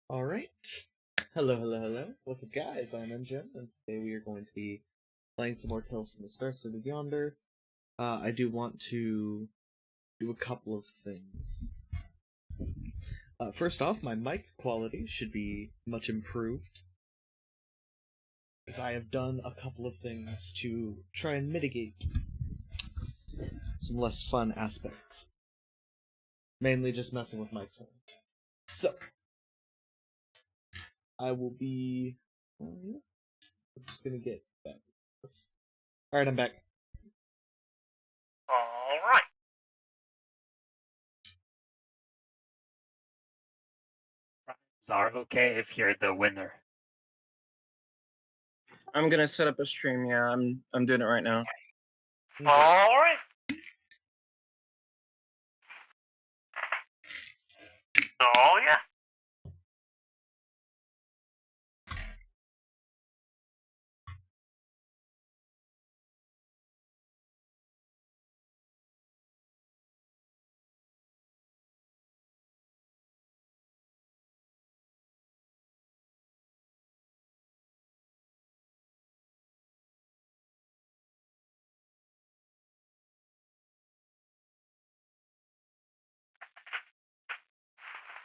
Alright. Hello, hello, hello. What's up, guys? I'm Engine, and today we are going to be playing some more Tales from the Star City of Yonder. I do want to do a couple of things. First off, my mic quality should be much improved, as I have done a couple of things to try and mitigate some less fun aspects. Mainly just messing with mic sounds. So, I will be... I'm just gonna get back. Alright, I'm back. Alright. Are okay if you're the winner. I'm gonna set up a stream. Yeah, I'm doing it right now. Okay. Alright. Oh yeah.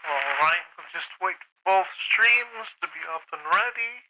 Alright, we'll just wait for both streams to be up and ready.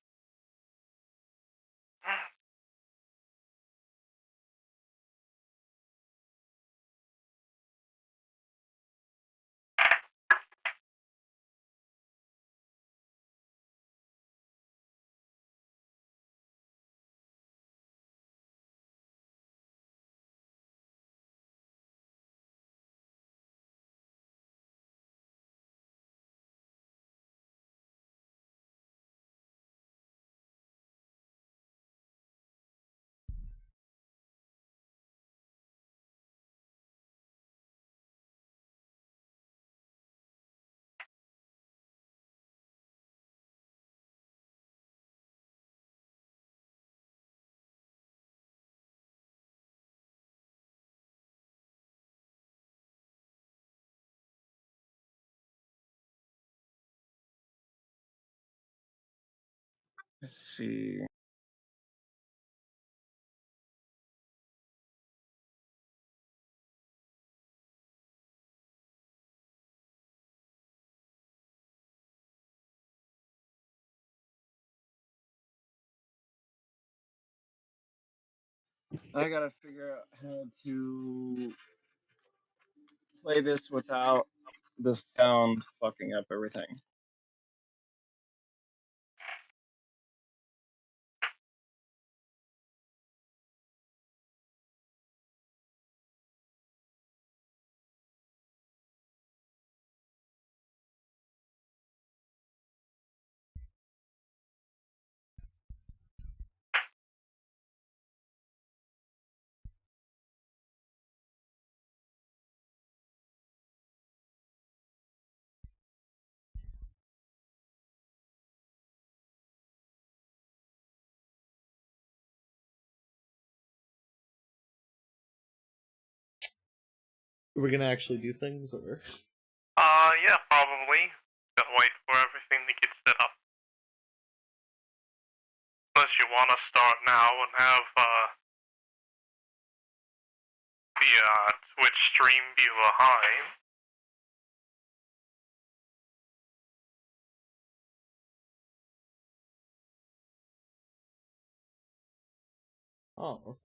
Let's see. I gotta figure out how to play this without the sound fucking up everything. We're gonna actually do things, or? Yeah, probably. Gotta wait for everything to get set up. Unless you wanna start now and have, the, Twitch stream be behind. Oh.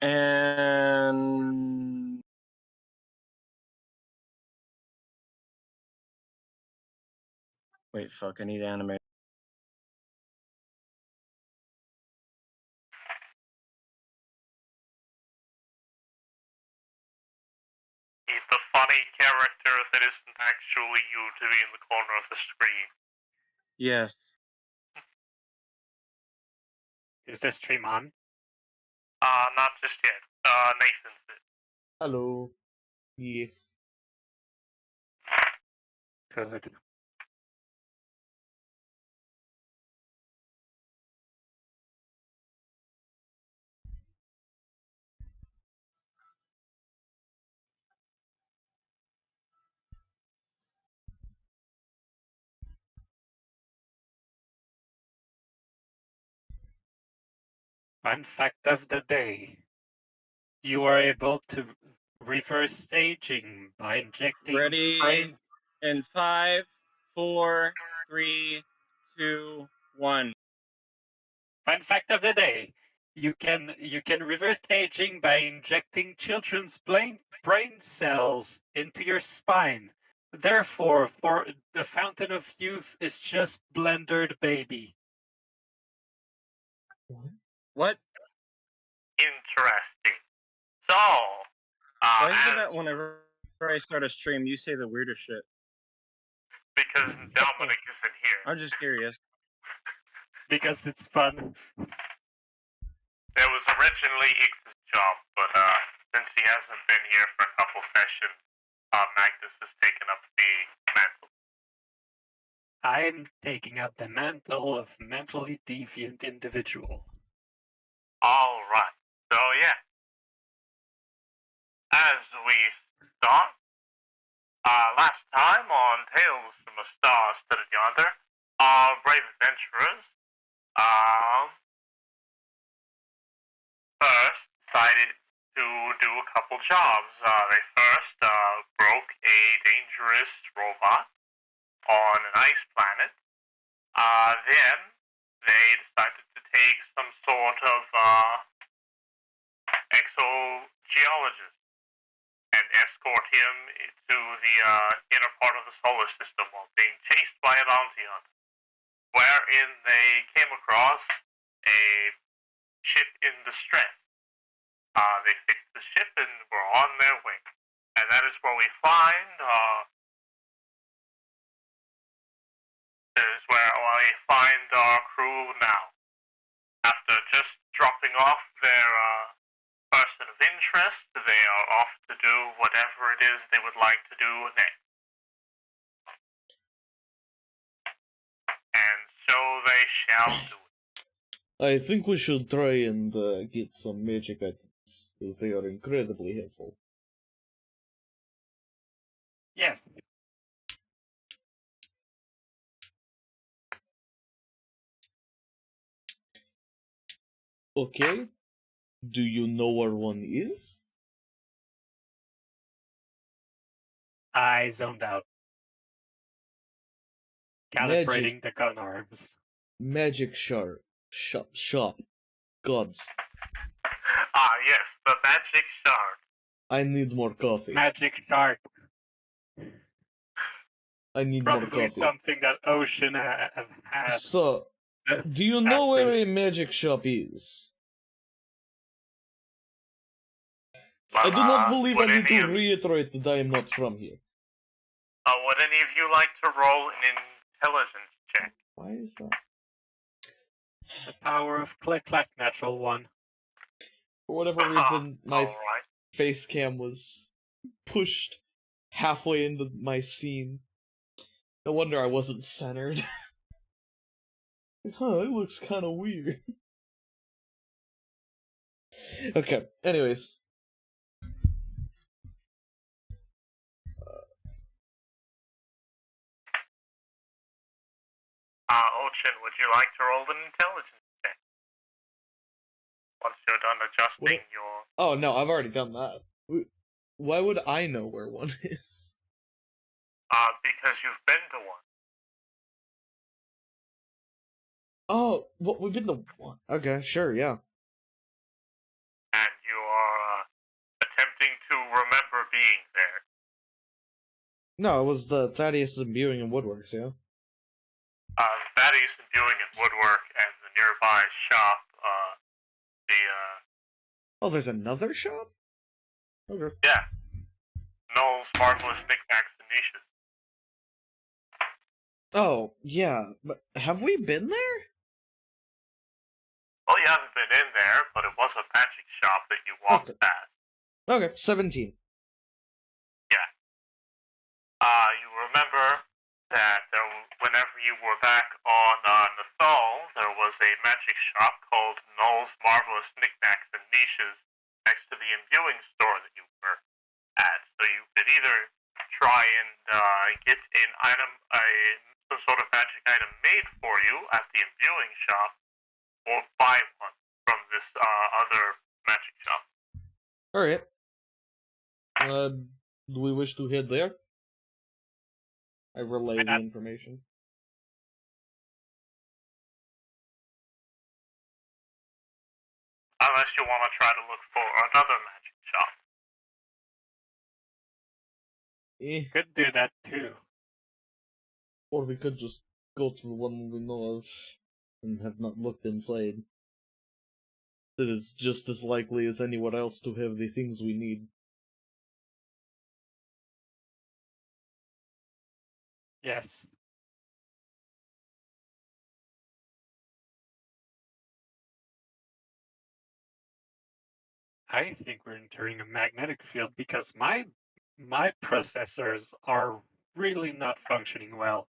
And Wait, fuck, I need anime. He's the funny character that isn't actually you to be in the corner of the screen. Yes. Is the stream on? Not just yet. Nathan's it. Hello. Yes. Good. Fun fact of the day. You are able to reverse aging by injecting Ready? brains. In 5, 4, 3, 2, 1. Fun fact of the day. You can reverse aging by injecting children's brain cells into your spine. Therefore, for the fountain of youth is just blendered baby. What? Interesting. So, Why is it as, that whenever I start a stream, you say the weirdest shit? because Dominic isn't here. I'm just curious. Because it's fun. There was originally X's job, but since he hasn't been here for a couple sessions, Magnus has taken up the mantle. I'm taking up the mantle of mentally deviant individual. Alright, so yeah. As we start, last time on Tales from a Star-Studded Yonder, our brave adventurers, first decided to do a couple jobs. They first broke a dangerous robot on an ice planet. Then they decided to take some sort of exogeologist and escort him to the inner part of the solar system while being chased by a bounty hunter, wherein they came across a ship in distress. They fixed the ship and were on their way. And that is where we find, our crew now. After just dropping off their, person of interest, they are off to do whatever it is they would like to do next. And so they shall do it. I think we should try and get some magic items, because they are incredibly helpful. Yes. Okay. Do you know where one is? I zoned out. Calibrating the gun arms. Magic shop. Gods. Yes, the magic shard. I need more coffee. Magic shark. I need Probably more coffee. something that Ocean has. So, do you know where a magic shop is? I do not believe I need to reiterate that I am not from here. Would any of you like to roll an intelligence check? Why is that? The power of click-clack, natural one. For whatever reason, my Alright. face cam was pushed halfway into my scene. No wonder I wasn't centered. Huh, it looks kind of weird. Okay, anyways. Ochen, would you like to roll an intelligence check? Once you're done adjusting your... Oh no, I've already done that. Why would I know where one is? Because you've been to one. Oh, well, we've been to one. Okay, sure, yeah. And you are, attempting to remember being there. No, it was the Thaddeus imbuing and Woodworks, yeah. imbuing and woodwork, and the nearby shop, Oh, there's another shop? Okay. yeah, Noel's Marvelous Knickknacks and Niches. Oh, yeah, but have we been there? Well, you haven't been in there, but it was a magic shop that you walked Okay. past. Okay, 17. You remember that whenever you were back on Nathal, there was a magic shop called Noel's Marvelous Knickknacks and Niches next to the imbuing store that you were at. So you could either try and get some sort of magic item made for you at the imbuing shop, or buy one from this other magic shop. Alright. Do we wish to head there? I relay the information. Unless you want to try to look for another magic shop. Could do that too. Or we could just go to the one we know of and have not looked inside. It is just as likely as anyone else to have the things we need. Yes. I think we're entering a magnetic field because my processors are really not functioning well.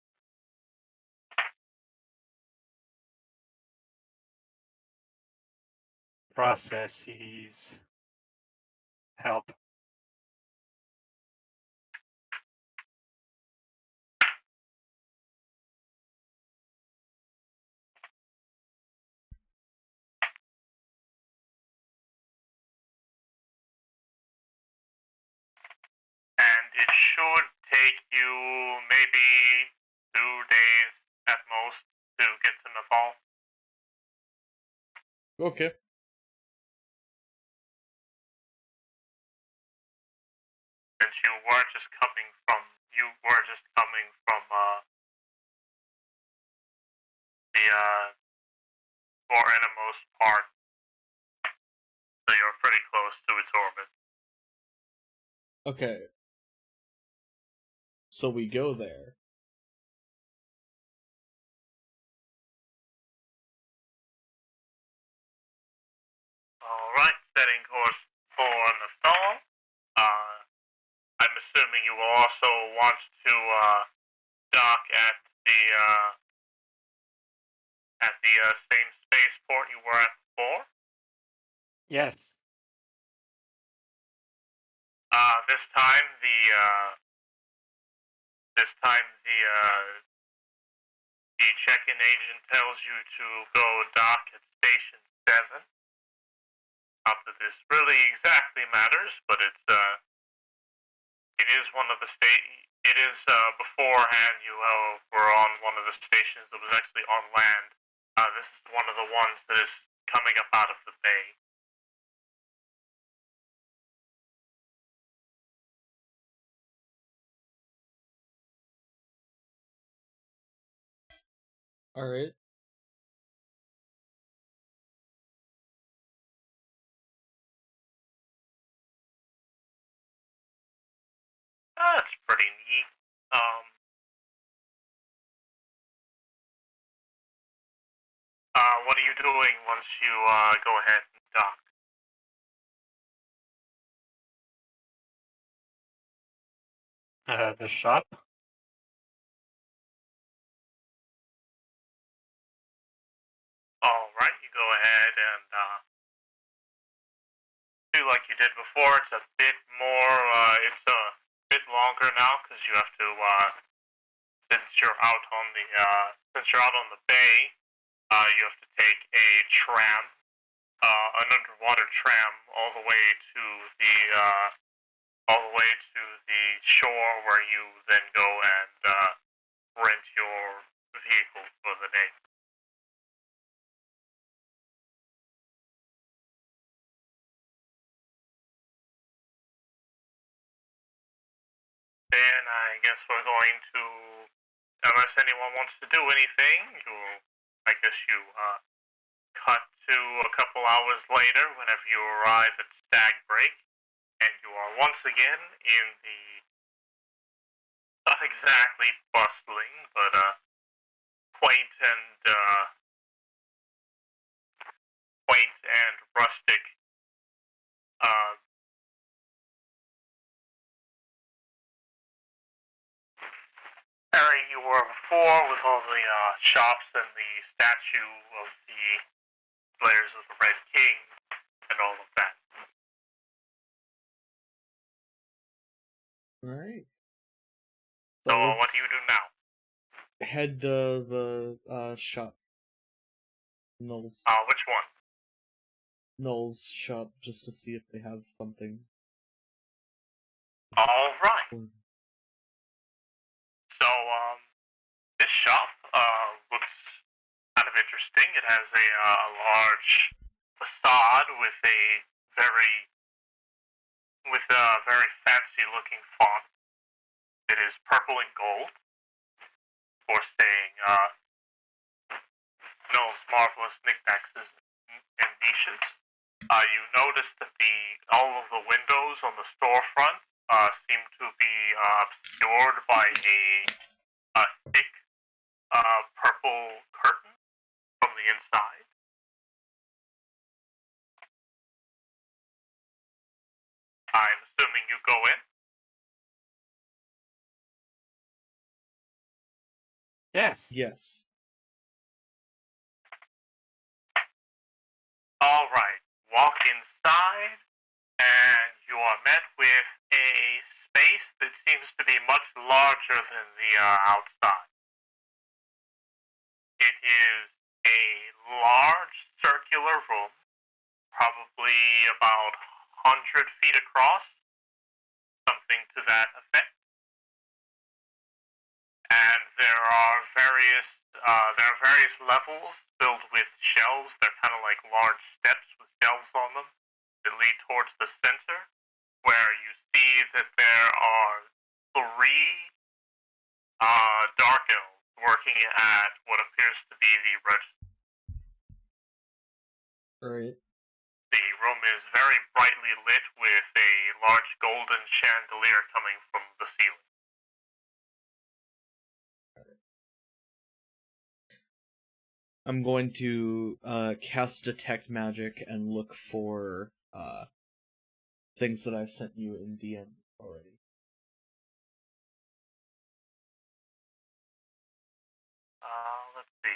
Processes. Help. And it should take you maybe 2 days at most to get to Nathal. Okay. Since you were just coming from the far innermost part, so you're pretty close to its orbit. Okay. So we go there. Alright, setting course for Nathal. I'm assuming you will also want to dock at the same spaceport you were at before. Yes. This time the check-in agent tells you to go dock at Station 7. Not that this really exactly matters, but it is one of the it is beforehand you were on one of the stations that was actually on land. This is one of the ones that is coming up out of the bay. Alright. That's pretty neat. What are you doing once you go ahead and dock? The shop. Alright, you go ahead and do like you did before. It's a bit more, it's a bit longer now because you have to, since you're out on the bay, you have to take a tram, an underwater tram, all the way to the shore, where you then go and rent your vehicle for the day. Then I guess we're going to, unless anyone wants to do anything, you'll I guess you cut to a couple hours later whenever you arrive at Stag Break, and you are once again in the not exactly bustling, but quaint and rustic area you were before, with all the shops and the statue of the Slayers of the Red King and all of that. Alright. So what do you do now? Head to the shop. Noel's Which one? shop, just to see if they have something. Alright. So, this shop looks kind of interesting. It has a large facade with a very fancy looking font. It is purple and gold, for saying Noel's Marvelous Knickknacks and Niches. You notice that all of the windows on the storefront seem to be obscured by a thick purple curtain from the inside. I'm assuming you go in. Yes. Yes. Alright, walk inside, and you are met with a space that seems to be much larger than the outside. It is a large circular room, probably about 100 feet across, something to that effect. And there are various levels filled with shelves. They're kind of like large steps with shelves on them that lead towards the center, where you see that there are 3 dark elves working at what appears to be the register. Alright. The room is very brightly lit with a large golden chandelier coming from the ceiling. I'm going to cast Detect Magic and look for things that I've sent you in DM already. Let's see.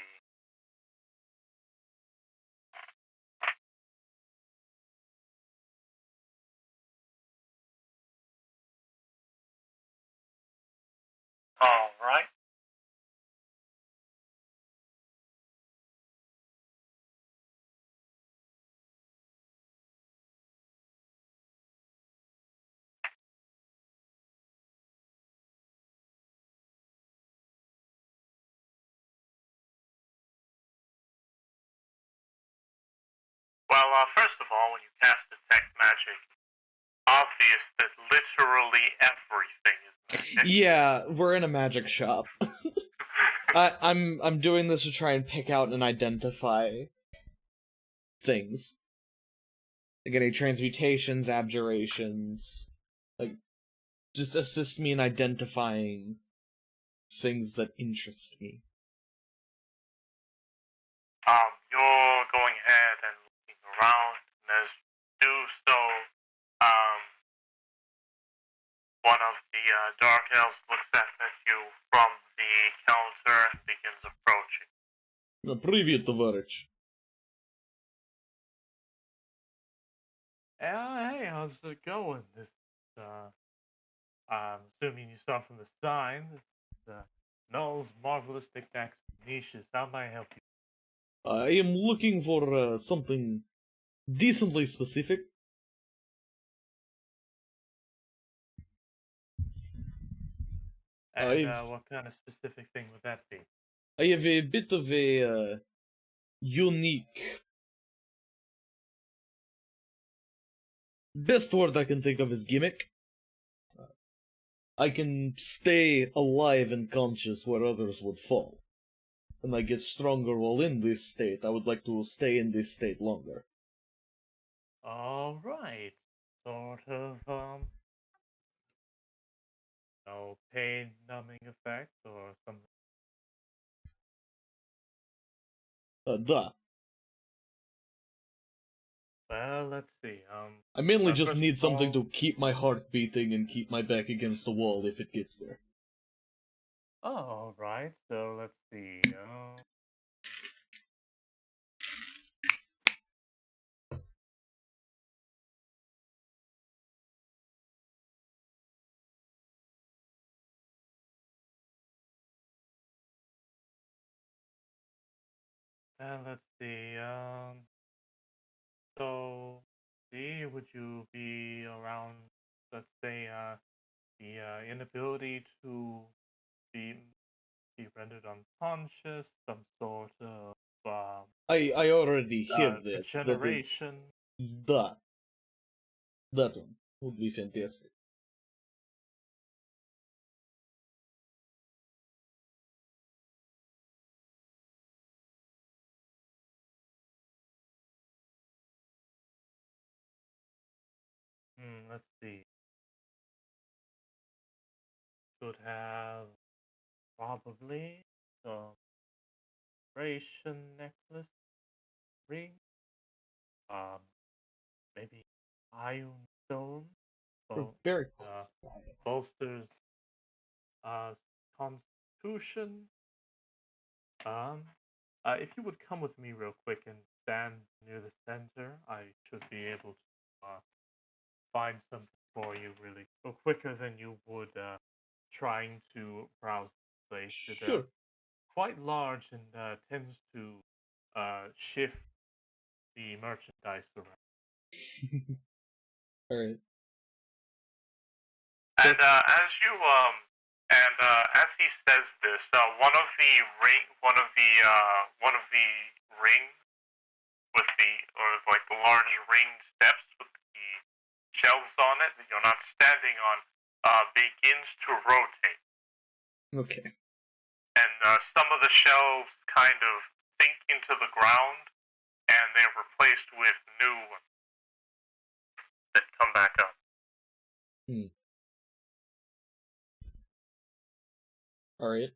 Alright. Well, first of all, when you cast Detect Magic, obvious that literally everything is magic. Yeah, we're in a magic shop. I'm doing this to try and pick out and identify things. Like any transmutations, abjurations, like just assist me in identifying things that interest me. You're going ahead and looking around, and as you do so, one of the dark elves looks at you from the counter and begins approaching. Привет, товарищ. Hey, how's it going? I'm assuming you saw from the sign. It's Noel's Marvelous Knickknacks and Niches. How may I help you? I am looking for something decently specific. And what kind of specific thing would that be? I have a bit of a unique. Best word I can think of is gimmick. I can stay alive and conscious where others would fall. and I get stronger while in this state, I would like to stay in this state longer. All right. Sort of, no pain numbing effect or something. Duh. Well, let's see. I mainly just first need of something all- to keep my heart beating and keep my back against the wall if it gets there. Oh, all right. So let's see. Let's see. So, see, would you be around, let's say, the inability to be be rendered unconscious, some sort of I already have that. That is regeneration? that. That one would be fantastic. Let's see. Could have probably some ration necklace ring. Um, maybe iron stone. So, Very bolsters constitution. If you would come with me real quick and stand near the center, I should be able to find something for you really quicker than you would trying to browse the place. Sure. Quite large and tends to shift the merchandise around. Alright. And as he says this, one of the rings with the large ringed steps with the shelves on it that you're not standing on begins to rotate. Okay. And some of the shelves kind of sink into the ground, and they're replaced with new ones that come back up. Alright.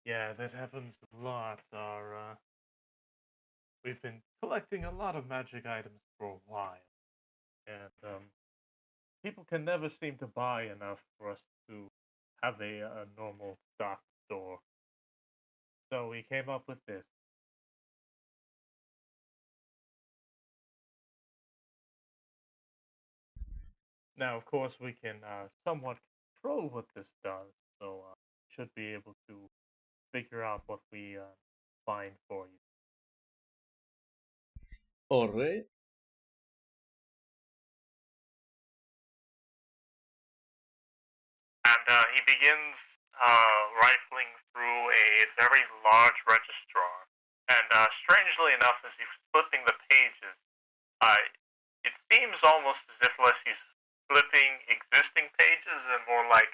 Yeah, that happens a lot. We've been collecting a lot of magic items for a while, and people can never seem to buy enough for us to have a normal stock store. So we came up with this. Now, of course, we can somewhat control what this does, so should be able to figure out what we find for you. Alright. And he begins rifling through a very large registrar. And strangely enough, as he's flipping the pages, it seems almost as if less he's flipping existing pages and more like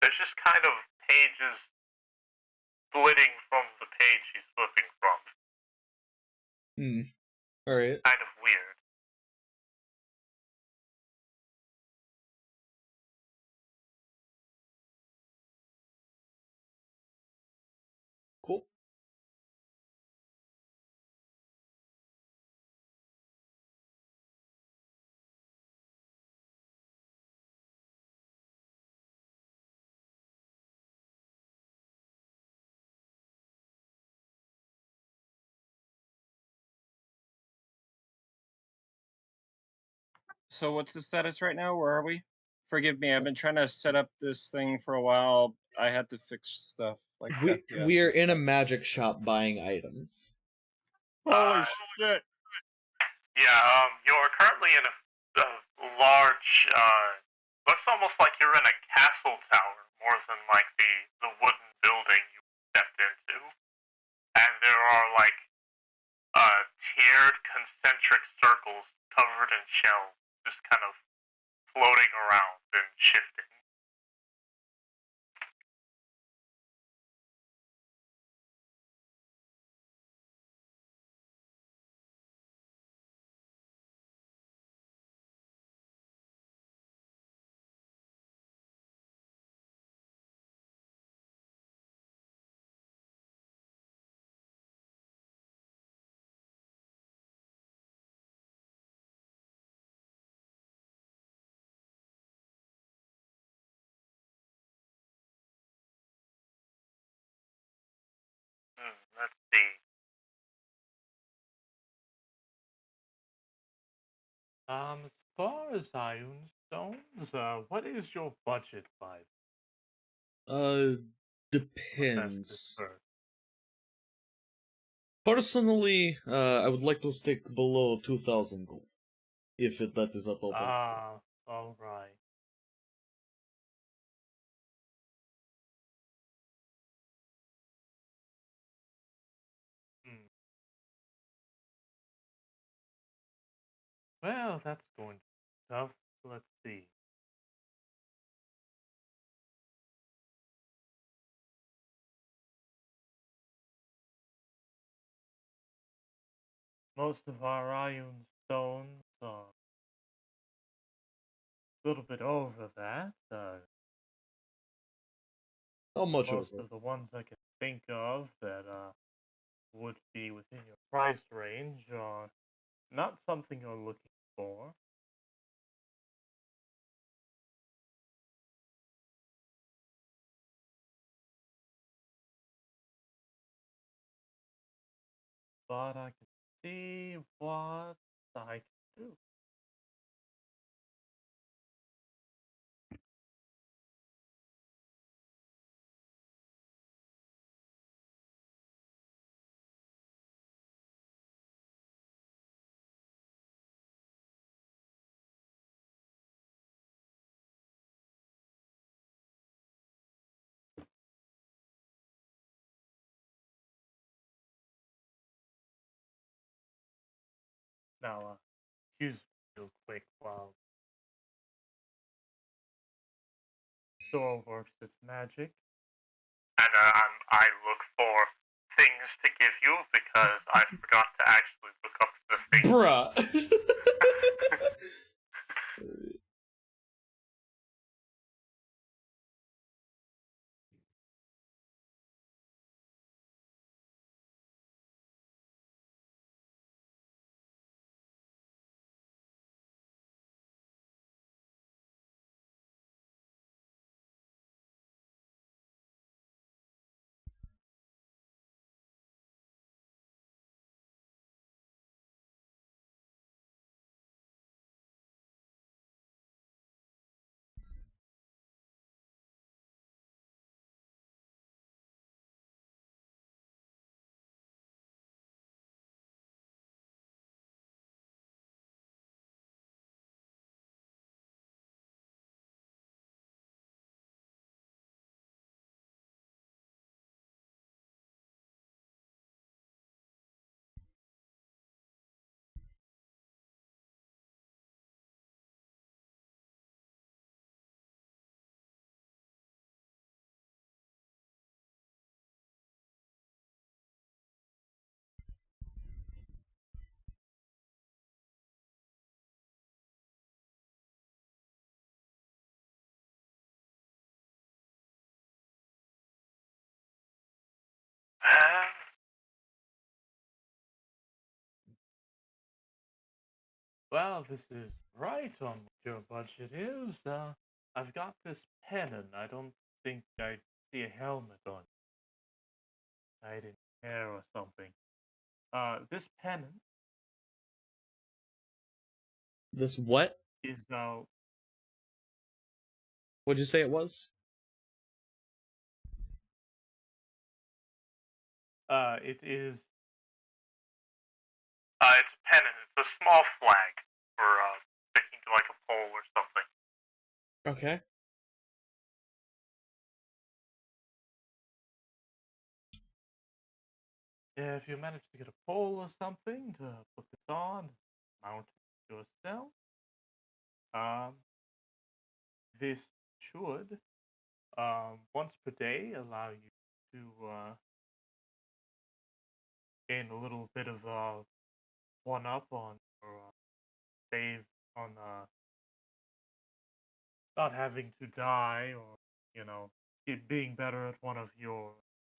there's just kind of pages splitting from the page he's flipping from. Alright. Kind of weird. Cool. So what's the status right now? Where are we? Forgive me, I've been trying to set up this thing for a while. I had to fix stuff like FPS. We are in a magic shop buying items. Holy shit! Yeah, you're currently in a large, looks almost like you're in a castle tower, more than like the wooden building you stepped into. And there are like, tiered concentric circles covered in shells, just kind of floating around and shifting. As far as iron stones, what is your budget by best Depends. first? Personally, I would like to stick below 2,000 gold, if that is at all possible. Alright. Hmm. Well, that's going to be tough. Let's see. Most of our iron stones are a little bit over that. How much Most over? of the ones I can think of that would be within your price range are not something you're looking for. But I can see what I can do. Now, excuse me real quick while the store works its magic. And I look for things to give you because I forgot to actually look up the thing. Bruh! Well, this is right on what your budget is. I've got this pennon. I don't think I see a helmet on it. I didn't care or something. This pennon This what? is What'd you say it was? it is It's a pennant. It's a small flag for sticking to like a pole or something. Okay. if you manage to get a pole or something to put this on, mount it yourself. This should once per day allow you to gain a little bit of one up on your save on not having to die or it being better at one of your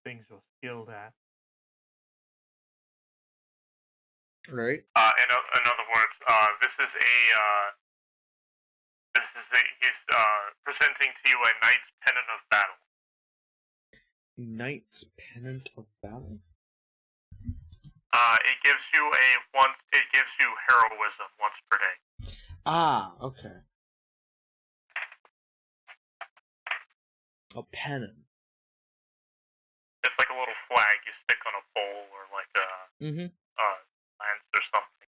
things you're skilled at. Right. In other words, he's presenting to you a knight's pennant of battle. Knight's Pennant of Battle? It gives you heroism once per day. Ah, okay. A pennon. It's like a little flag you stick on a pole or like a Mm-hmm. lance or something.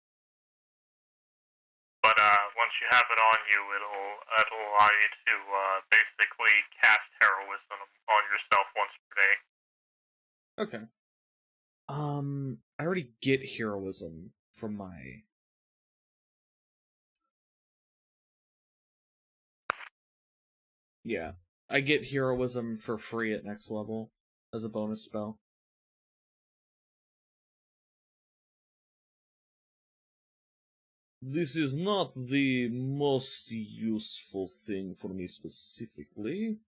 But once you have it on you, it'll allow you to basically cast heroism on yourself once per day. Okay. I already get heroism from my... Yeah. I get heroism for free at next level as a bonus spell. This is not the most useful thing for me specifically.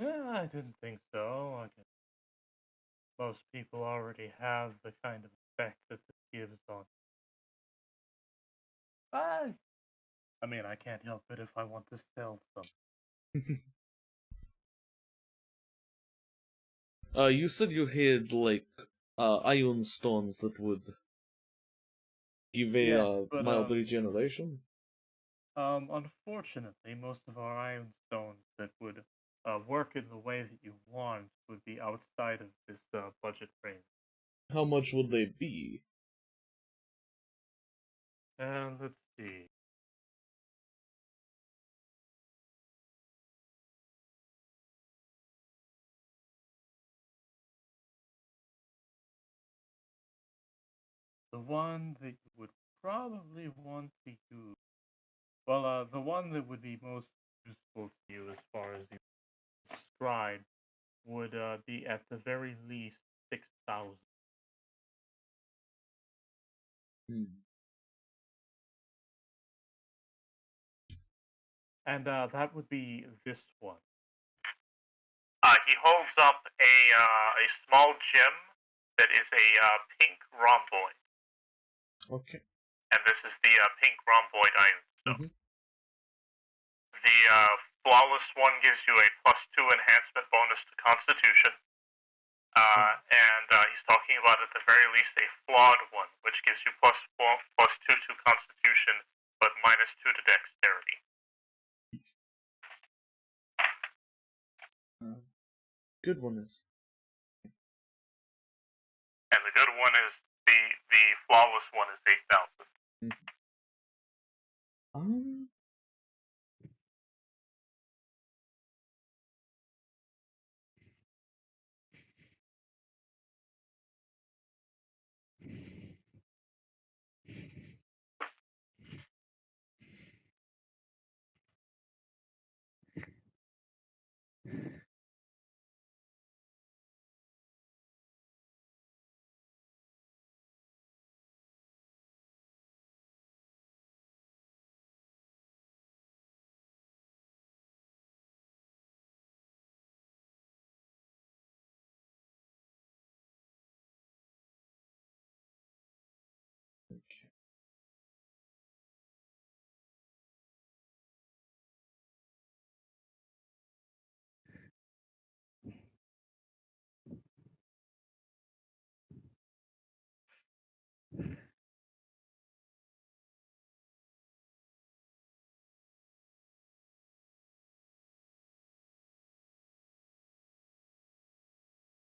Yeah, I didn't think so. I guess most people already have the kind of effect that this gives on. I mean, I can't help it if I want to sell some. You said you had, like, iron stones that would give a Yes, but mild regeneration? unfortunately, most of our iron stones that would work in the way that you want would be outside of this budget range. How much would they be? And let's see. The one that you would probably want to use, well, the one that would be most useful to you as far as the stride would be at the very least 6,000. And that would be this one. He holds up a small gem that is a pink rhomboid, Okay. and this is the pink rhomboid iron stone. Mhm. The flawless one gives you a +2 enhancement bonus to Constitution, and he's talking about at the very least a flawed one, which gives you +2 to Constitution, but -2 to Dexterity. Good one is... And the good one is the flawless one is 8,000. Um... Okay.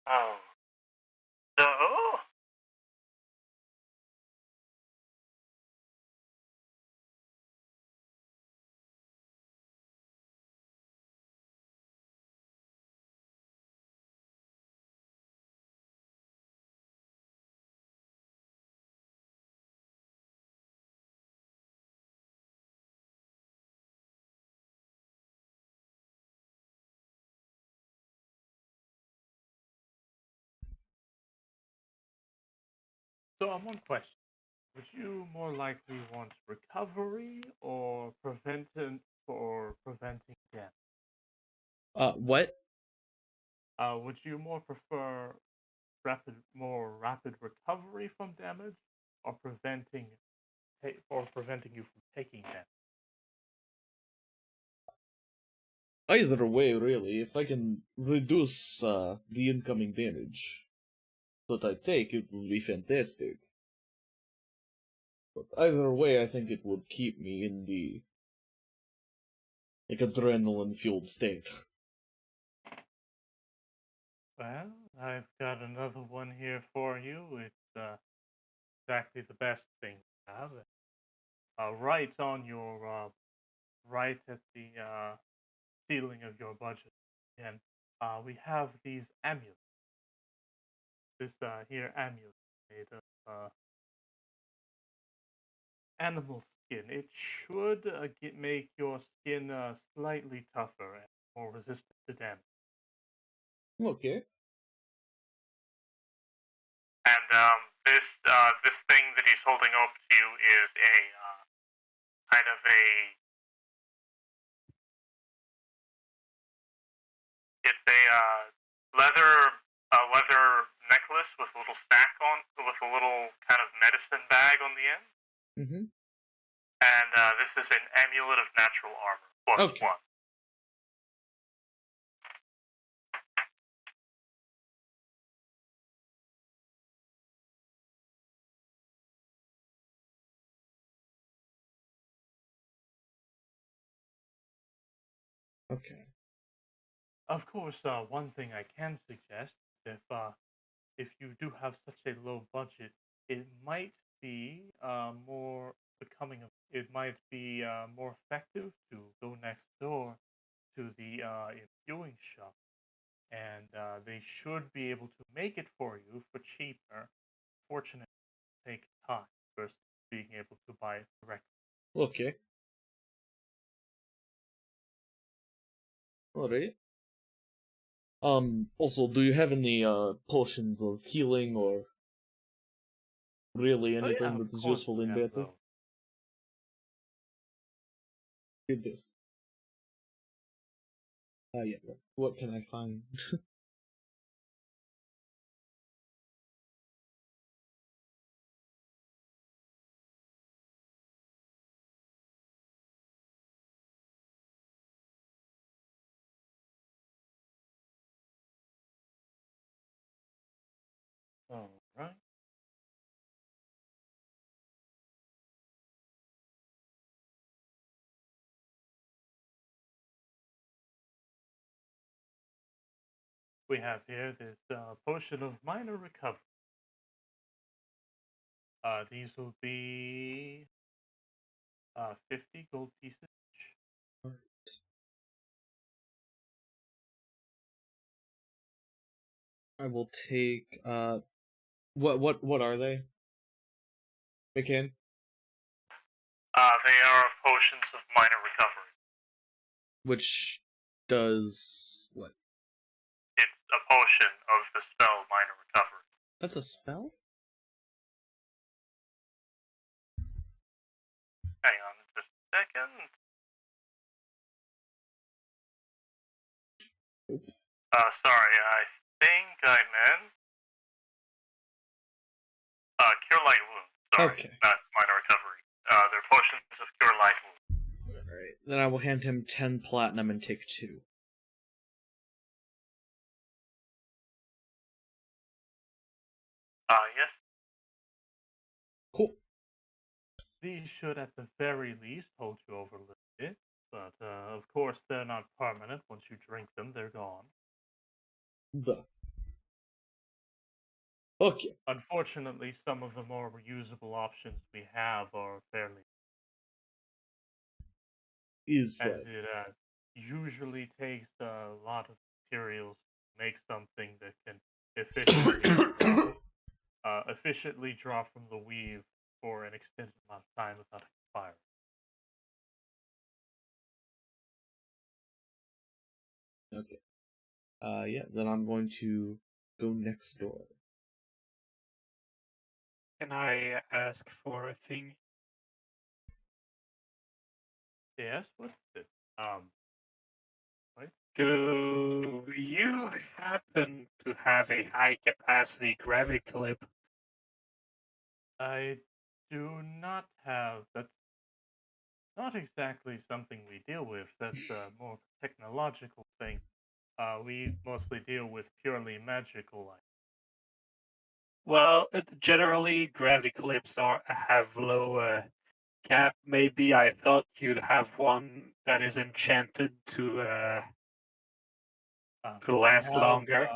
Oh. So, So, one question. Would you more likely want recovery or preventing death? What? Would you more prefer more rapid recovery from damage, or preventing you from taking damage? Either way, really, if I can reduce the incoming damage that I take, it will be fantastic. But either way, I think it would keep me in the adrenaline-fueled state. Well, I've got another one here for you. It's exactly the best thing to have. Right on your right at the ceiling of your budget. And we have these amulets. This here amulet made of animal skin. It should make your skin slightly tougher and more resistant to damage. Okay. And this thing that he's holding up to you is a kind of a it's a leather necklace with a little stack with a little kind of medicine bag on the end. Mm-hmm. And this is an amulet of natural armor +1. Okay. Of course, one thing I can suggest, if you do have such a low budget, it might be more becoming. It might be more effective to go next door to the imbuing shop, and they should be able to make it for you for cheaper. Fortunately, it takes time versus being able to buy it directly. Okay. Alright. Also, do you have any potions of healing or really anything that is useful in battle? Read this. Yeah. What can I find? All right. We have here this potion of minor recovery. These will be 50 gold pieces each. I will take what are they? McCann? They are potions of minor recovery. Which does what? It's a potion of the spell minor recovery. That's a spell? Hang on just a second. Sorry, I think I meant cure light wounds. Sorry, Okay. not minor recovery. They're potions of cure light wounds. Alright. Then I will hand him 10 platinum and take 2. Yes. Cool. These should, at the very least, hold you over a little bit. But, of course, they're not permanent. Once you drink them, they're gone. Duh. Okay. Unfortunately, some of the more reusable options we have are fairly... As it usually takes a lot of materials to make something that can efficiently draw from the weave for an extended amount of time without expiring. Okay. Yeah, then I'm going to go next door. Can I ask for a thing? Yes, what's it? Do you happen to have a high capacity gravity clip? I do not have that. not exactly something we deal with. That's a more technological thing. We mostly deal with purely magical items. Well, generally gravity clips have low cap. Maybe I thought you'd have one that is enchanted to We last have longer.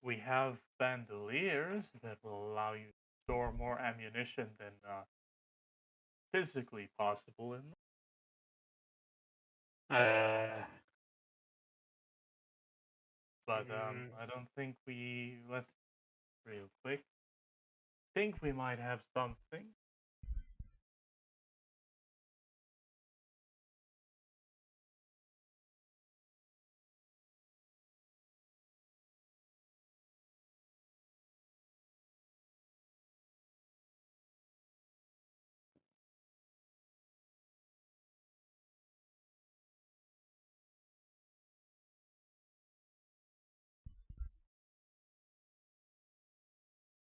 we have bandoliers that will allow you to store more ammunition than physically possible in them. Uh, But mm, I don't think let's real quick. Think we might have something.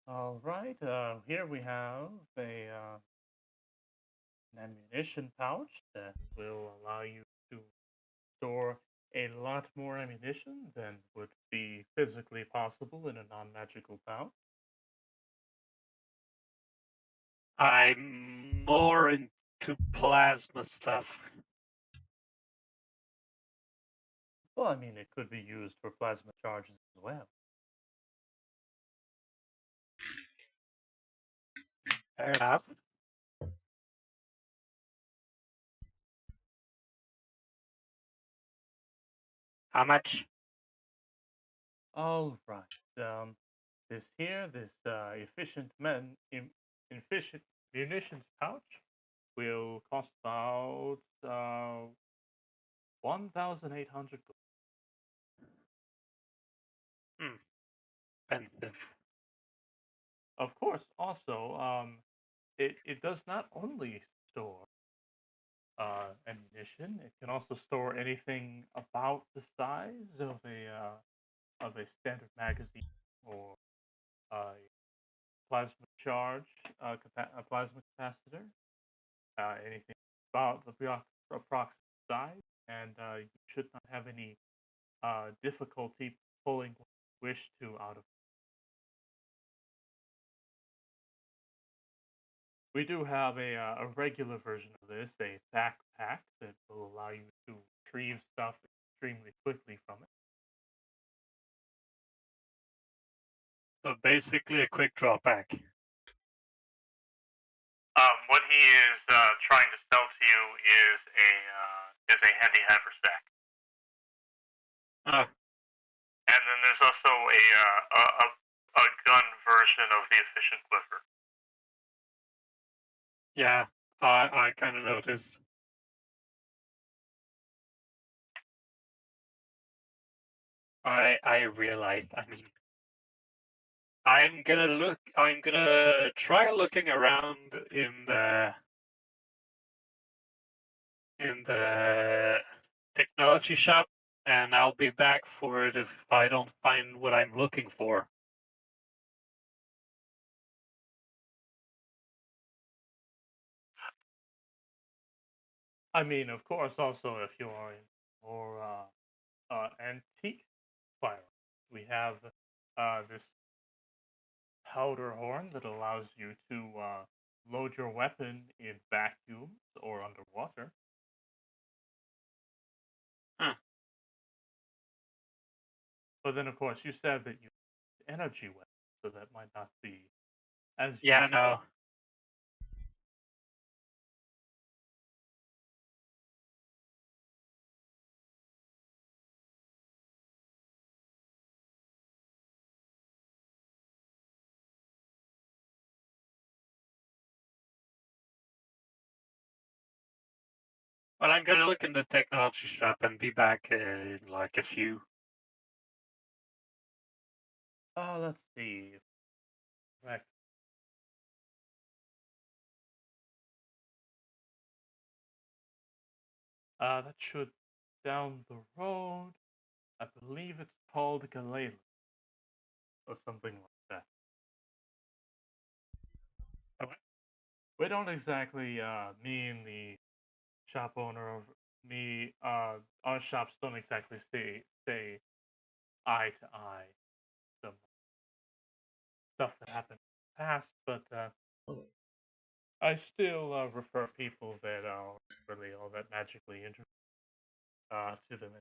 All right. Here we have an ammunition pouch that will allow you to store a lot more ammunition than would be physically possible in a non-magical pouch. I'm more into plasma stuff. Well, I mean, it could be used for plasma charges as well. Fair enough. How much? All right. This efficient munitions pouch will cost about 1,800 gold. Expensive. Of course, also, it does not only store ammunition; it can also store anything about the size of a standard magazine or a plasma charge, a plasma capacitor, anything about the approximate size, and you should not have any difficulty pulling what you wish to out of. We do have a regular version of this, a backpack that will allow you to retrieve stuff extremely quickly from it. So basically a quick drawback. What he is trying to sell to you is a handy haversack, Uh, and then there's also a gun version of the efficient quiver. yeah, I kind of noticed. I realized. I mean, I'm gonna try looking around in the technology shop, and I'll be back for it if I don't find what I'm looking for. I mean, of course, also if you are in more antique firearms, we have this powder horn that allows you to load your weapon in vacuums or underwater. Huh. But then, of course, you said that you energy weapons, so that might not be as Yeah, useful. no. Well, I'm gonna look in the technology shop and be back in like a few. Let's see. Right. That should down the road. I believe it's called Galele or something like that. Okay. We don't exactly mean the shop owner of me, our shops don't exactly say eye to eye. Some stuff that happened in the past, but Oh, I still refer people that are really all that magically interested to them.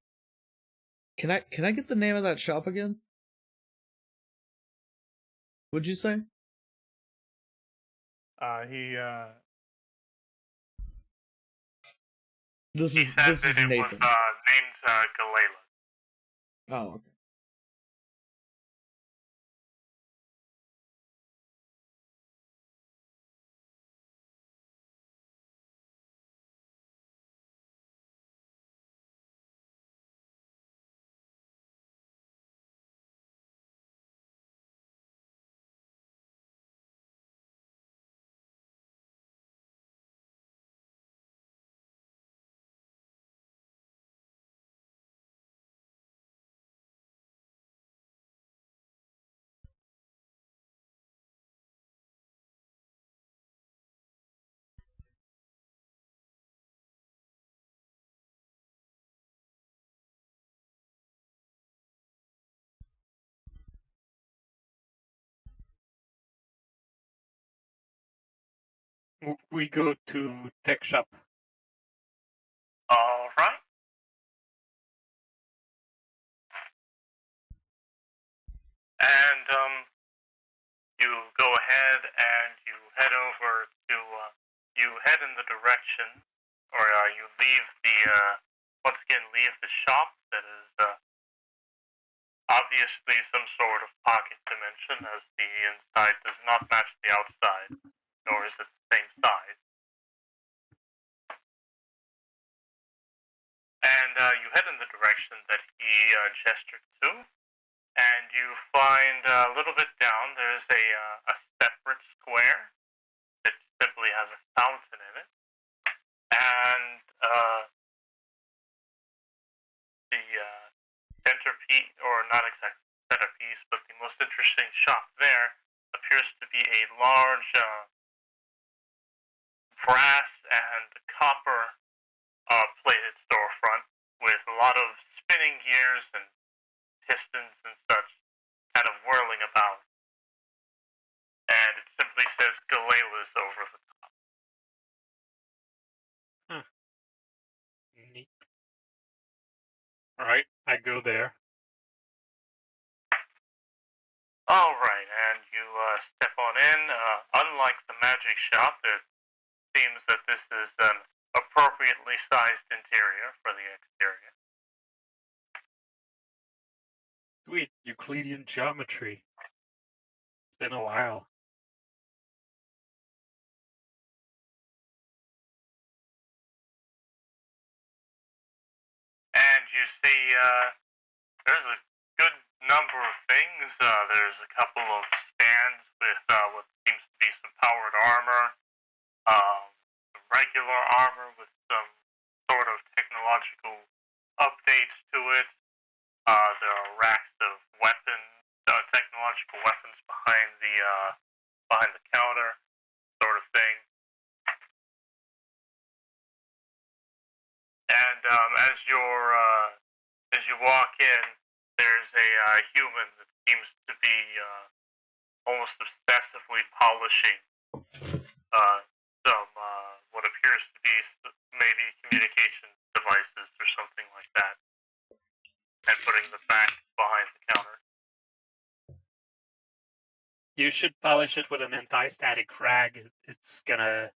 can I get the name of that shop again? Would you say? He This He is said this that is it was Nathan. named Galela. Oh, okay. We go to tech shop. All right. And you go ahead and you head over to you head in the direction, or you leave the once again leave the shop that is obviously some sort of pocket dimension, as the inside does not match the outside, nor is it the same size. And you head in the direction that he gestured to, and you find a little bit down there's a separate square that simply has a fountain in it, and the centerpiece, or not exactly centerpiece, but the most interesting shop there appears to be a large brass and copper plated storefront with a lot of spinning gears and pistons and such kind of whirling about. And it simply says Galela's over the top. Neat. All right, I go there. Alright, and you step on in. Unlike the magic shop, it seems that this is an appropriately sized interior for the exterior. Sweet Euclidean geometry. It's been a while. And you see there's a good number of things. There's a couple of stands with what seems to be some powered armor, some regular armor with some sort of technological updates to it. There are racks of weapons, technological weapons behind the counter, sort of thing. And as you walk in, there's a human that seems to be almost obsessively polishing some what appears to be maybe communication devices or something like that, and putting them back behind the counter. You should polish it with an anti-static rag. It's gonna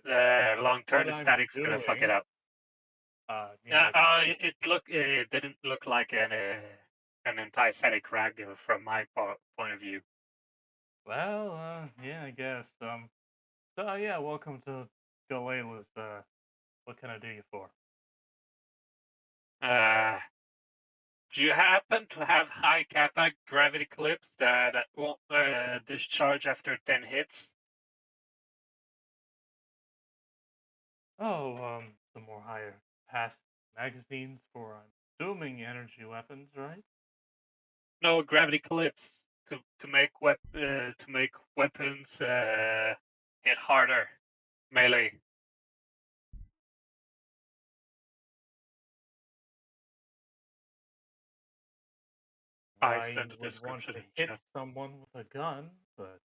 long-term static's gonna fuck it up. It didn't look like an anti-static rag from my point of view. Well, yeah, I guess. So yeah, welcome to Galela's. What can I do you for? Do you happen to have high kappa gravity clips that won't discharge after 10 hits? Oh, some more higher pass magazines for, I'm assuming, energy weapons, right? No, gravity clips to make weapons hit harder melee. I why sent you a would want description to in hit chat. someone with a gun, but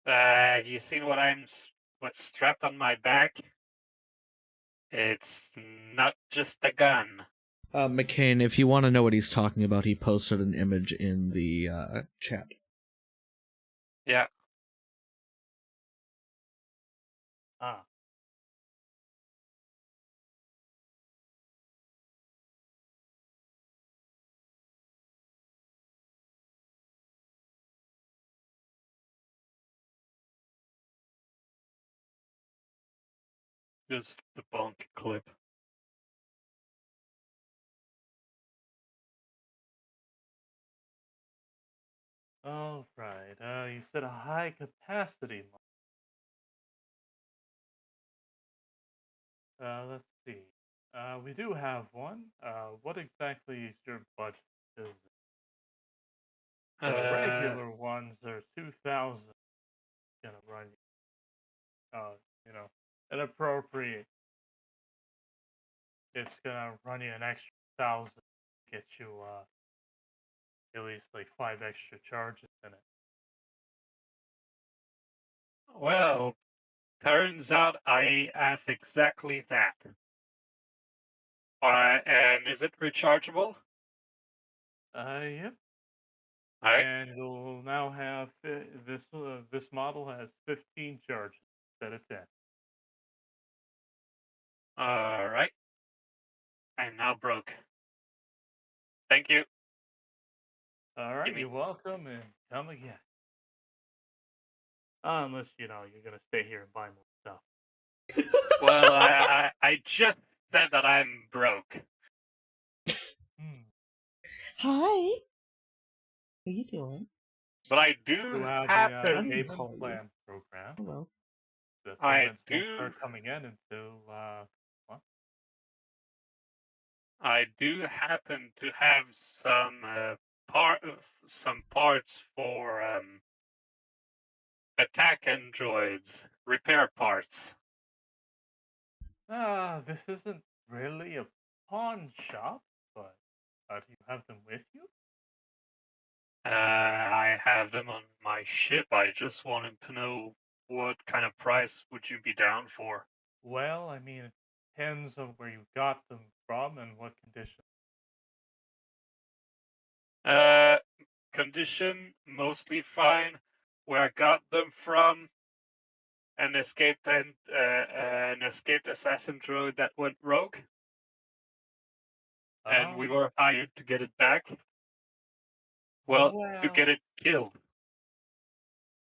Have you seen what's strapped on my back? It's not just a gun. McCain, if you want to know what he's talking about, he posted an image in the chat. Yeah. ah, Just the bunk clip. all right. You said a high capacity. Let's see. We do have one. What exactly is your budget? 'Cause the regular ones are 2,000. Gonna run you, you know, inappropriate. It's gonna run you an extra 1,000. Get you at least like 5 extra charges in it. Well, turns out I have exactly that. And is it rechargeable? Yep. Alright. And you'll now have this model has 15 charges instead of 10. Alright. I'm now broke. Thank you. All right, Gimme. you're welcome, and come again. Unless you're gonna stay here and buy more stuff. Well, I just said that I'm broke. Hmm. Hi. How you doing? But I You do have happen. a I didn't payment call you. plan program. Hello. The I payments won't do. start coming in until what? I do happen to have some parts for attack androids, repair parts. This isn't really a pawn shop, but do you have them with you? I have them on my ship. I just wanted to know what kind of price would you be down for? Well, I mean, it depends on where you got them from and what condition. Condition mostly fine. Where I got them from, an escaped assassin droid that went rogue, and we were hired to get it back. Well, to get it killed.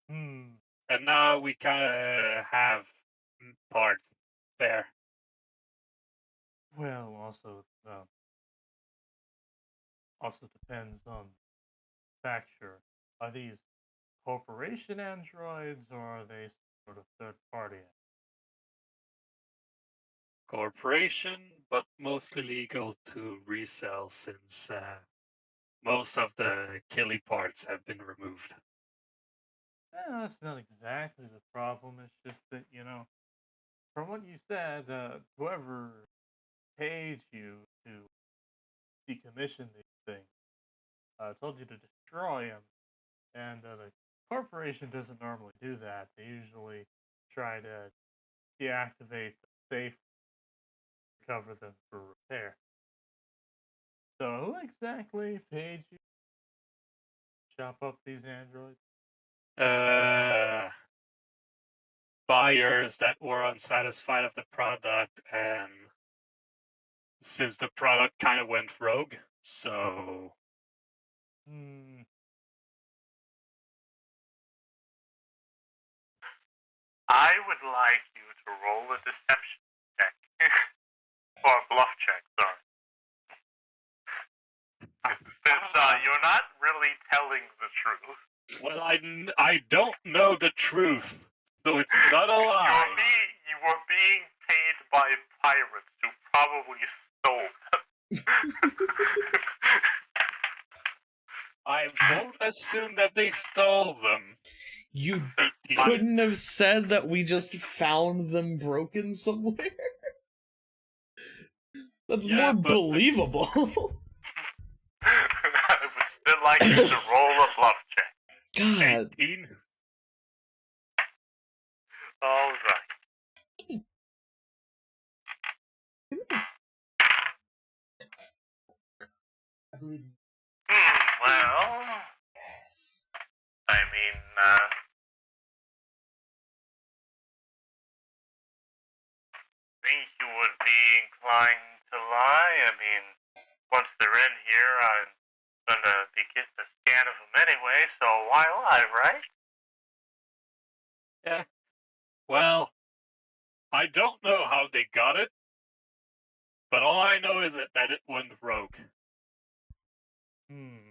Hmm. And now we kind of have parts there. Well, also depends on manufacturer. Are these corporation androids or are they sort of third party? Corporation, but mostly legal to resell since most of the killy parts have been removed. That's not exactly the problem. It's just that, from what you said, whoever paid you to decommission these things told you to destroy them. And the corporation doesn't normally do that. They usually try to deactivate the safe, cover them for repair. So who exactly paid you to chop up these androids? Buyers that were unsatisfied of the product, and since the product kind of went rogue, so I would like you to roll a deception check. Or a bluff check, sorry. Since you're not really telling the truth. Well, I don't know the truth, so it's not a lie. You were being paid by pirates who probably stole them. I won't assume that they stole them. You couldn't have said that we just found them broken somewhere? That's more believable. I would still like you to roll a bluff check. God. 18. All right. I believe. Well, Yes. I mean, think you would be inclined to lie. I mean, once they're in here, I'm gonna be getting a scan of them anyway, so why lie, right? Yeah. Well, I don't know how they got it, but all I know is that it went rogue. Hmm.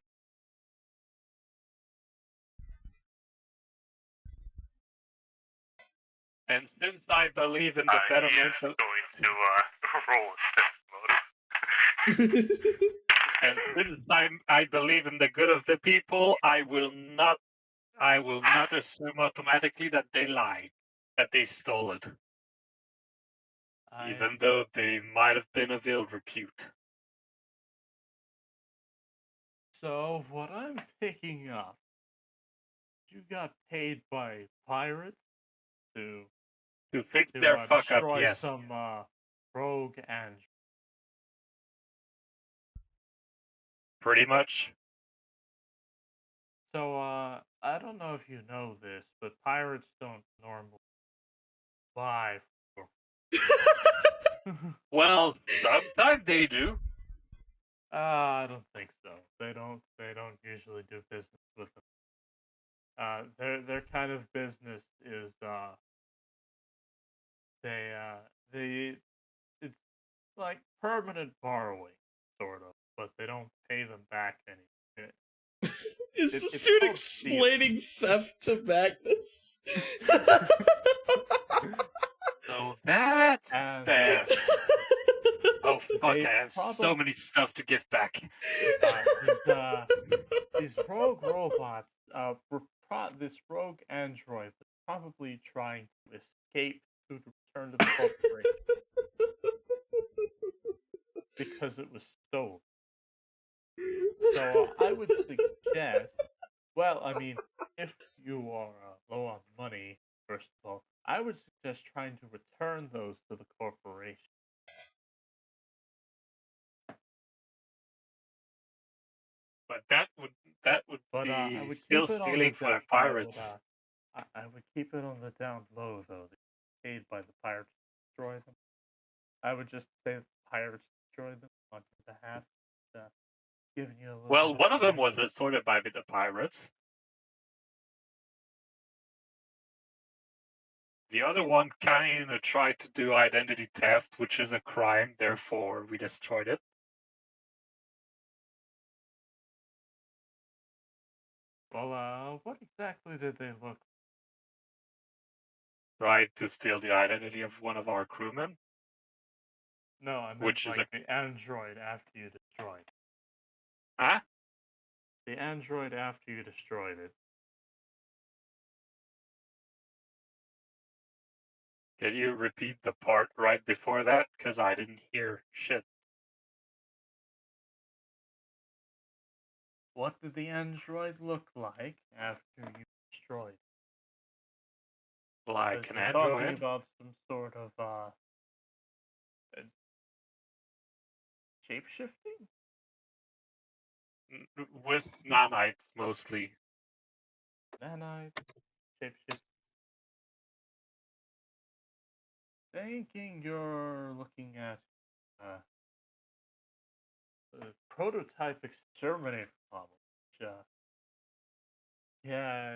And since I believe in the He betterment is of, going to roll a sense motive. and since I believe in the good of the people, I will not assume automatically that they lied, that they stole it, even though they might have been of ill repute. So what I'm picking up, you got paid by pirates to To fix their fuck up, destroy yes. some rogue and Pretty much. so I don't know if you know this, but pirates don't normally buy for Well, sometimes they do. I don't think so. They don't usually do business with them. Their kind of business is they it's like permanent borrowing, sort of, but they don't pay them back any. Is It- the it's student called stealing. explaining theft to Magnus? So that's And fair. Oh fuck! They I have so many stuff to give back. these rogue robots, this rogue android was probably trying to escape to return to the corporation because it was stolen. So I would suggest, well, I mean, if you are low on money, first of all, I would suggest trying to return those to the corporation. But that would But I be would still keep it on stealing the for the down. pirates. I would keep it on the down low, though. They paid by the pirates to destroy them. I would just say the pirates destroyed them on your behalf, giving you a little. Well, bit one of them cash. was assorted by the pirates. The other one kind of tried to do identity theft, which is a crime. Therefore, we destroyed it. Well, what exactly did they look? Tried to steal the identity of one of our crewmen. No, I meant Which is like the android after you destroyed. Huh? The android after you destroyed it. Can you repeat the part right before that? Because I didn't hear shit. What did the android look like after you destroyed it? Like Because an you're talking android? about some sort of shape-shifting? With nanites, mostly. Nanite, shape-shifting. Thinking you're looking at a prototype exterminator model. Which, yeah,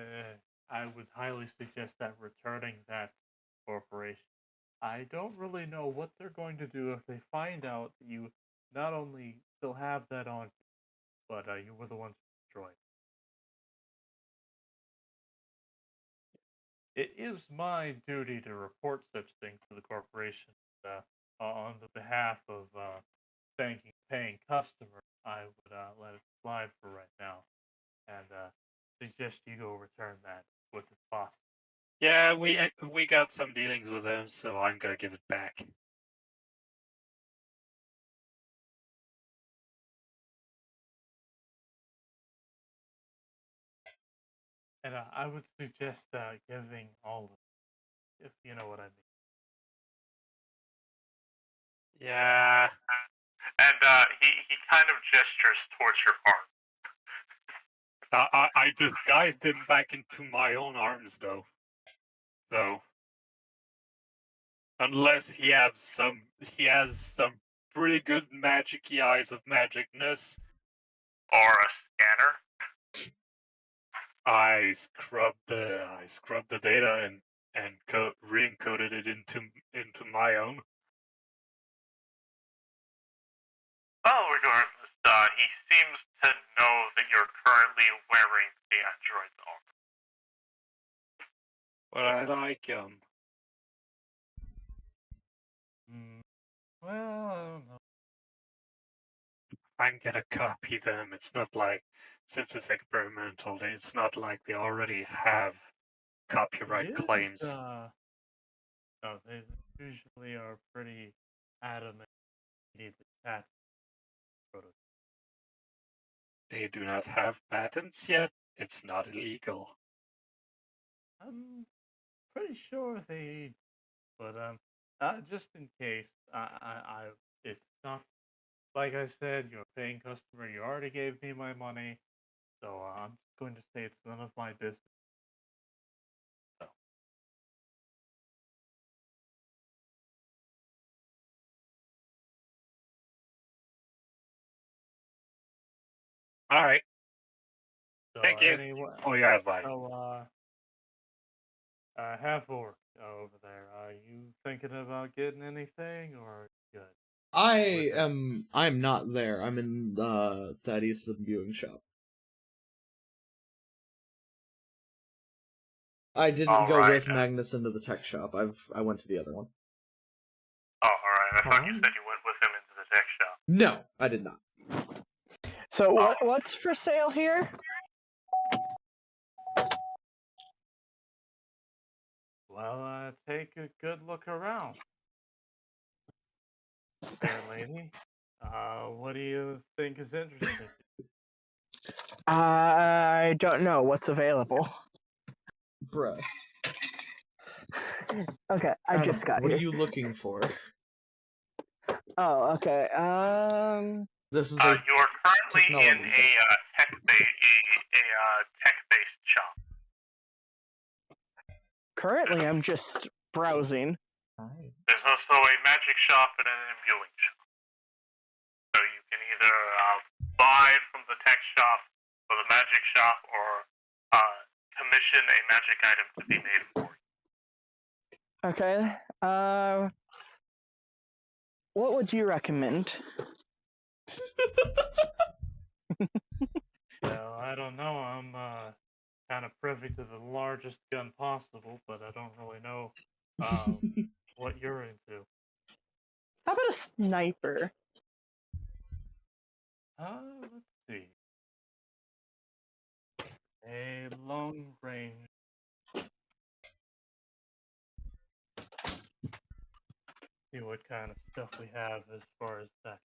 I would highly suggest that returning that corporation. I don't really know what they're going to do if they find out that you not only still have that on, but you were the ones who destroyed it. It is my duty to report such things to the corporation on the behalf of thanking paying customers. I would let it slide for right now, and suggest you go return that with the possible. Yeah, we got some dealings with them, so I'm gonna give it back. And I would suggest giving all of it, if you know what I mean. Yeah. And he kind of gestures towards your arm. I disguised him back into my own arms, though. So, unless he has some pretty good magic-y eyes of magicness, Or a scanner. I scrubbed the data and re-encoded it into my own. Well, regardless, he seems to know that you're currently wearing the android's armor. But I like Well, I don't know. I'm gonna copy them. It's not like, since it's experimental, it's not like they already have copyright claims. No, they usually are pretty adamant. You need the tax prototype. They do not have patents yet. It's not illegal. I'm pretty sure they, but just in case, it's not like I said. You're a paying customer. You already gave me my money, so I'm just going to say it's none of my business. So. All right. So Thank you. anyway, Oh, you're advice. so half orc over there. Are you thinking about getting anything, or good? I'm not there. I'm in Thaddeus' viewing shop. I didn't go Alright, with Magnus into the tech shop. I went to the other one. Oh, alright. I thought you Huh? said you went with him into the tech shop. No, I did not. So what's for sale here? Well, take a good look around, fair lady. What do you think is interesting? I don't know what's available. Bruh. Okay, I Adam, just got what here. are you looking for? Oh, okay. This is You are currently in technology a tech-based shop. Currently, I'm just browsing. There's also a magic shop and an imbuing shop. So you can either buy from the tech shop or the magic shop, or commission a magic item to be made for you. Okay. What would you recommend? Well, I don't know. I'm kind of privy to the largest gun possible, but I don't really know what you're into. How about a sniper? Let's see. A long range. See what kind of stuff we have as far as that.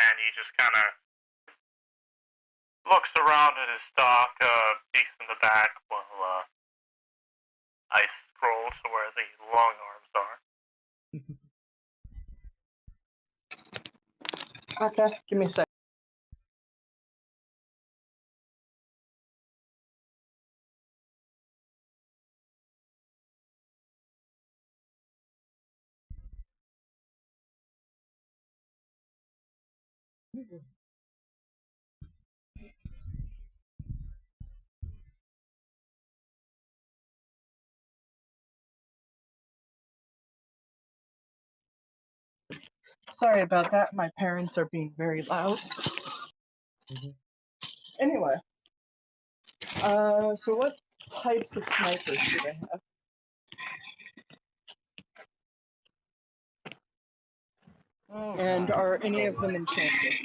And he just kind of looks around at his stock, peeks in the back while I scroll to where the long arms are. Okay, give me a sec. Sorry about that. My parents are being very loud. Anyway, so what types of snipers do they have? Oh, And God. are any of them enchanted?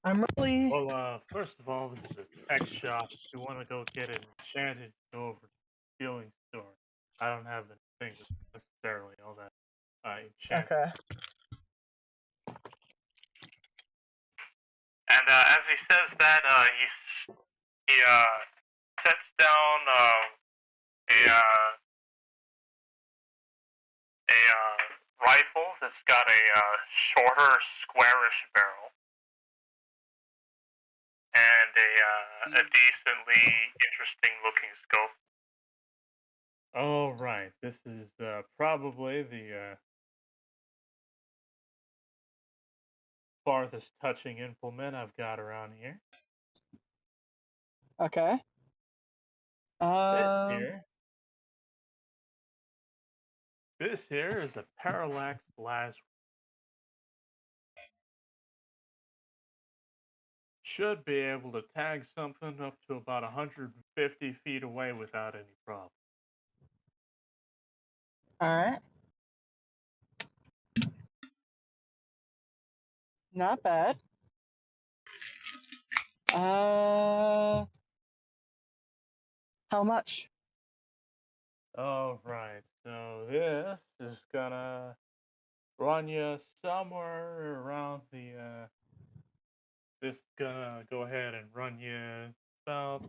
I'm really Well, first of all, this is a tech shop. If you want to go get it enchanted, go over to the healing store. I don't have anything that's necessarily all that enchanted. okay. And as he says that, he sets down a rifle that's got a shorter, squarish barrel and a decently interesting looking scope. Oh, right. This is probably the farthest touching implement I've got around here. Okay. This here is a parallax blast. Should be able to tag something up to about 150 feet away without any problem. All right. Not bad. How much? All right. So this is gonna run you somewhere around the. This is gonna go ahead and run you about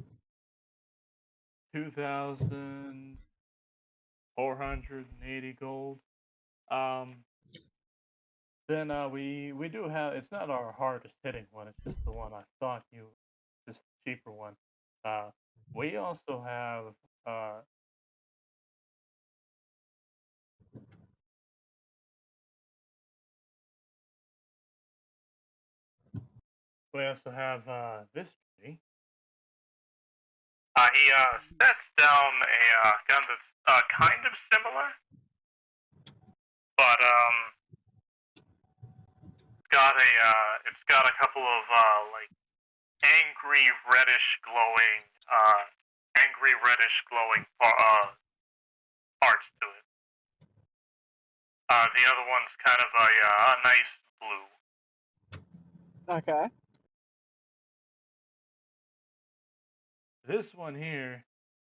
2,480 gold. Then we do have. It's not our hardest hitting one. It's just the one I thought you. Just the cheaper one. We also have. We also have this tree. He sets down a gun that's kind of similar, but it's got a couple of like angry reddish glowing parts to it. The other one's kind of a nice blue. Okay. This one here,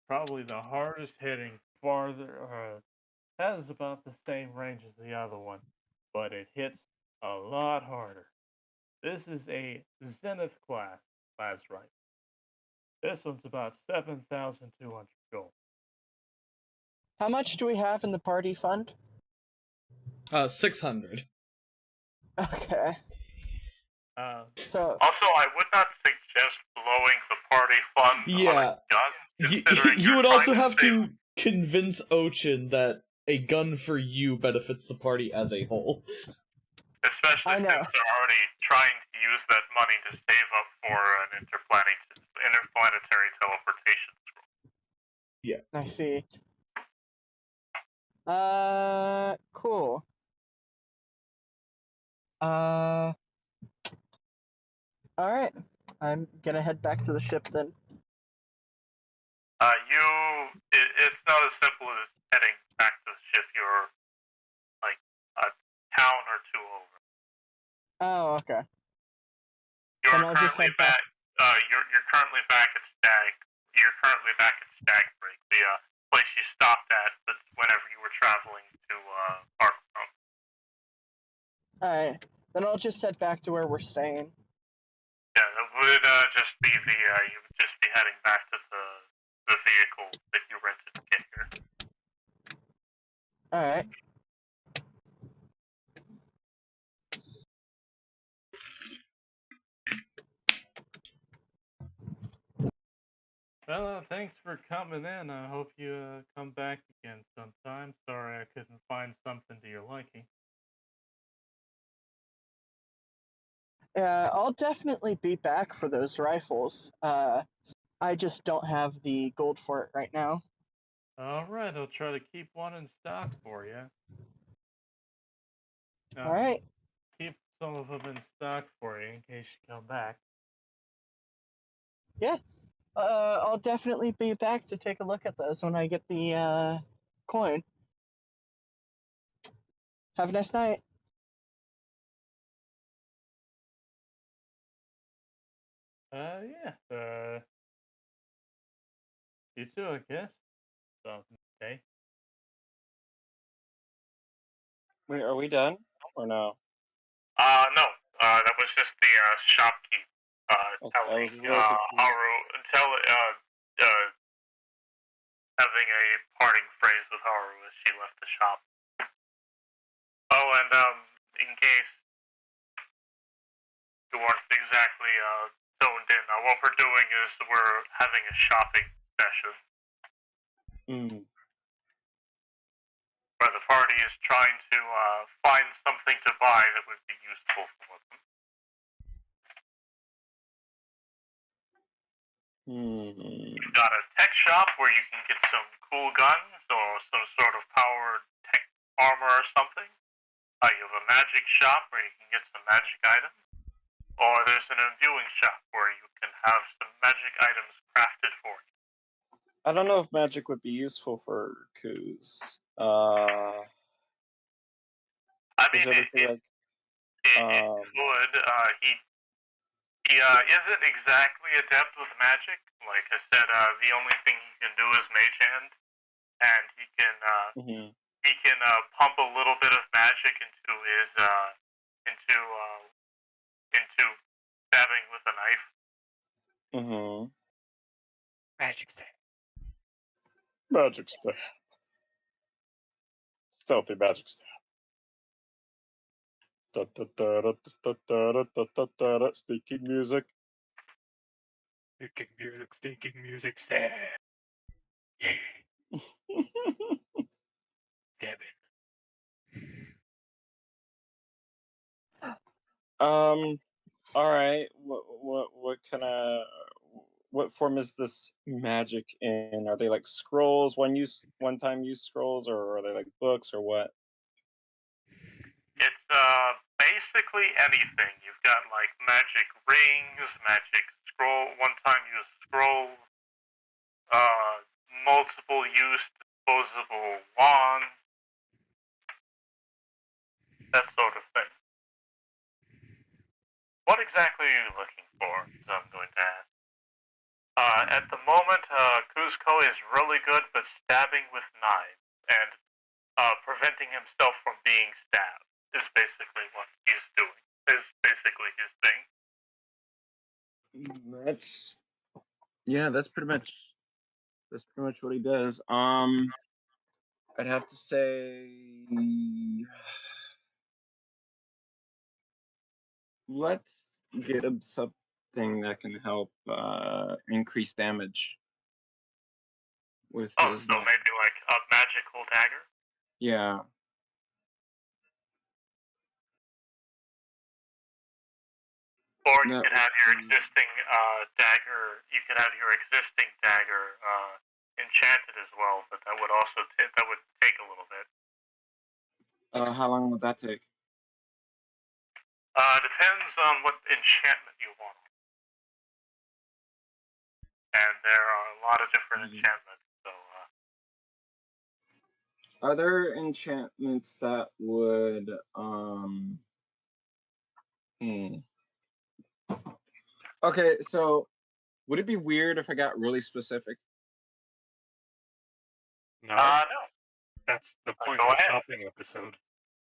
probably the hardest hitting, farther, has about the same range as the other one, but it hits a lot harder. This is a Zenith class rifle. This one's about 7,200 gold. How much do we have in the party fund? 600. Okay. So. Also, I would not suggest blowing the party fund on a gun. considering You you're would also trying have save- to convince Ochen that a gun for you benefits the party as a whole. Especially since they're already trying to use that money to save up for an interplanetary teleportation scroll. Yeah. I see. Cool. Alright. I'm gonna head back to the ship then. It's not as simple as heading back to the ship. You're like a town or two over. Oh, okay. You're currently back. You're currently back at Stag. You're currently back at Stag Break, the place you stopped at whenever you were traveling to Parkstone. Alright. Then I'll just head back to where we're staying. Yeah, it would just be you would just be heading back to the vehicle that you rented to get here. Alright. Well, thanks for coming in. I hope you come back again sometime. Sorry I couldn't find something to your liking. Yeah, I'll definitely be back for those rifles. I just don't have the gold for it right now. Alright, I'll try to keep one in stock for you. Alright. Keep some of them in stock for you in case you come back. Yeah. I'll definitely be back to take a look at those when I get the coin. Have a nice night. Yeah. You too, I guess. So, okay. Wait, are we done or no? No. That was just the shopkeep Okay, I telling was a little confused. Haru, having a parting phrase with Haru as she left the shop. Oh, and in case you weren't exactly zoned in, what we're doing is we're having a shopping session Mm. where the party is trying to find something to buy that would be useful for them. We've got a tech shop where you can get some cool guns or some sort of powered tech armor or something. You have a magic shop where you can get some magic items. Or there's an imbuing shop where you can have some magic items crafted for you. I don't know if magic would be useful for Kuz. I mean, it could. He isn't exactly adept with magic. Like I said, the only thing he can do is mage hand, and he can pump a little bit of magic into his into stabbing with a knife. Magic stab. Magic stab. Stealthy magic stab. Sneaking music. Stinking music, stab. Yeah, stab it. All right. What form is this magic in? Are they like scrolls, one time use scrolls, or are they like books, or what? It's basically anything. You've got like magic rings, magic one-time use scrolls, multiple use disposable wands, that sort of thing. What exactly are you looking for? I'm going to ask. At the moment, Kuzco is really good, but stabbing with knives and preventing himself from being stabbed is basically what he's doing. Is basically his thing. That's pretty much what he does. I'd have to say, let's get him something that can help increase damage with his so maybe like a magical dagger? Yeah. Or you could have your existing dagger. You could have your existing dagger enchanted as well, but that would also that would take a little bit. How long would that take? Depends on what enchantment you want. And there are a lot of different enchantments. So. Are there enchantments that would Okay, so would it be weird if I got really specific? No. No. That's the point of the shopping episode.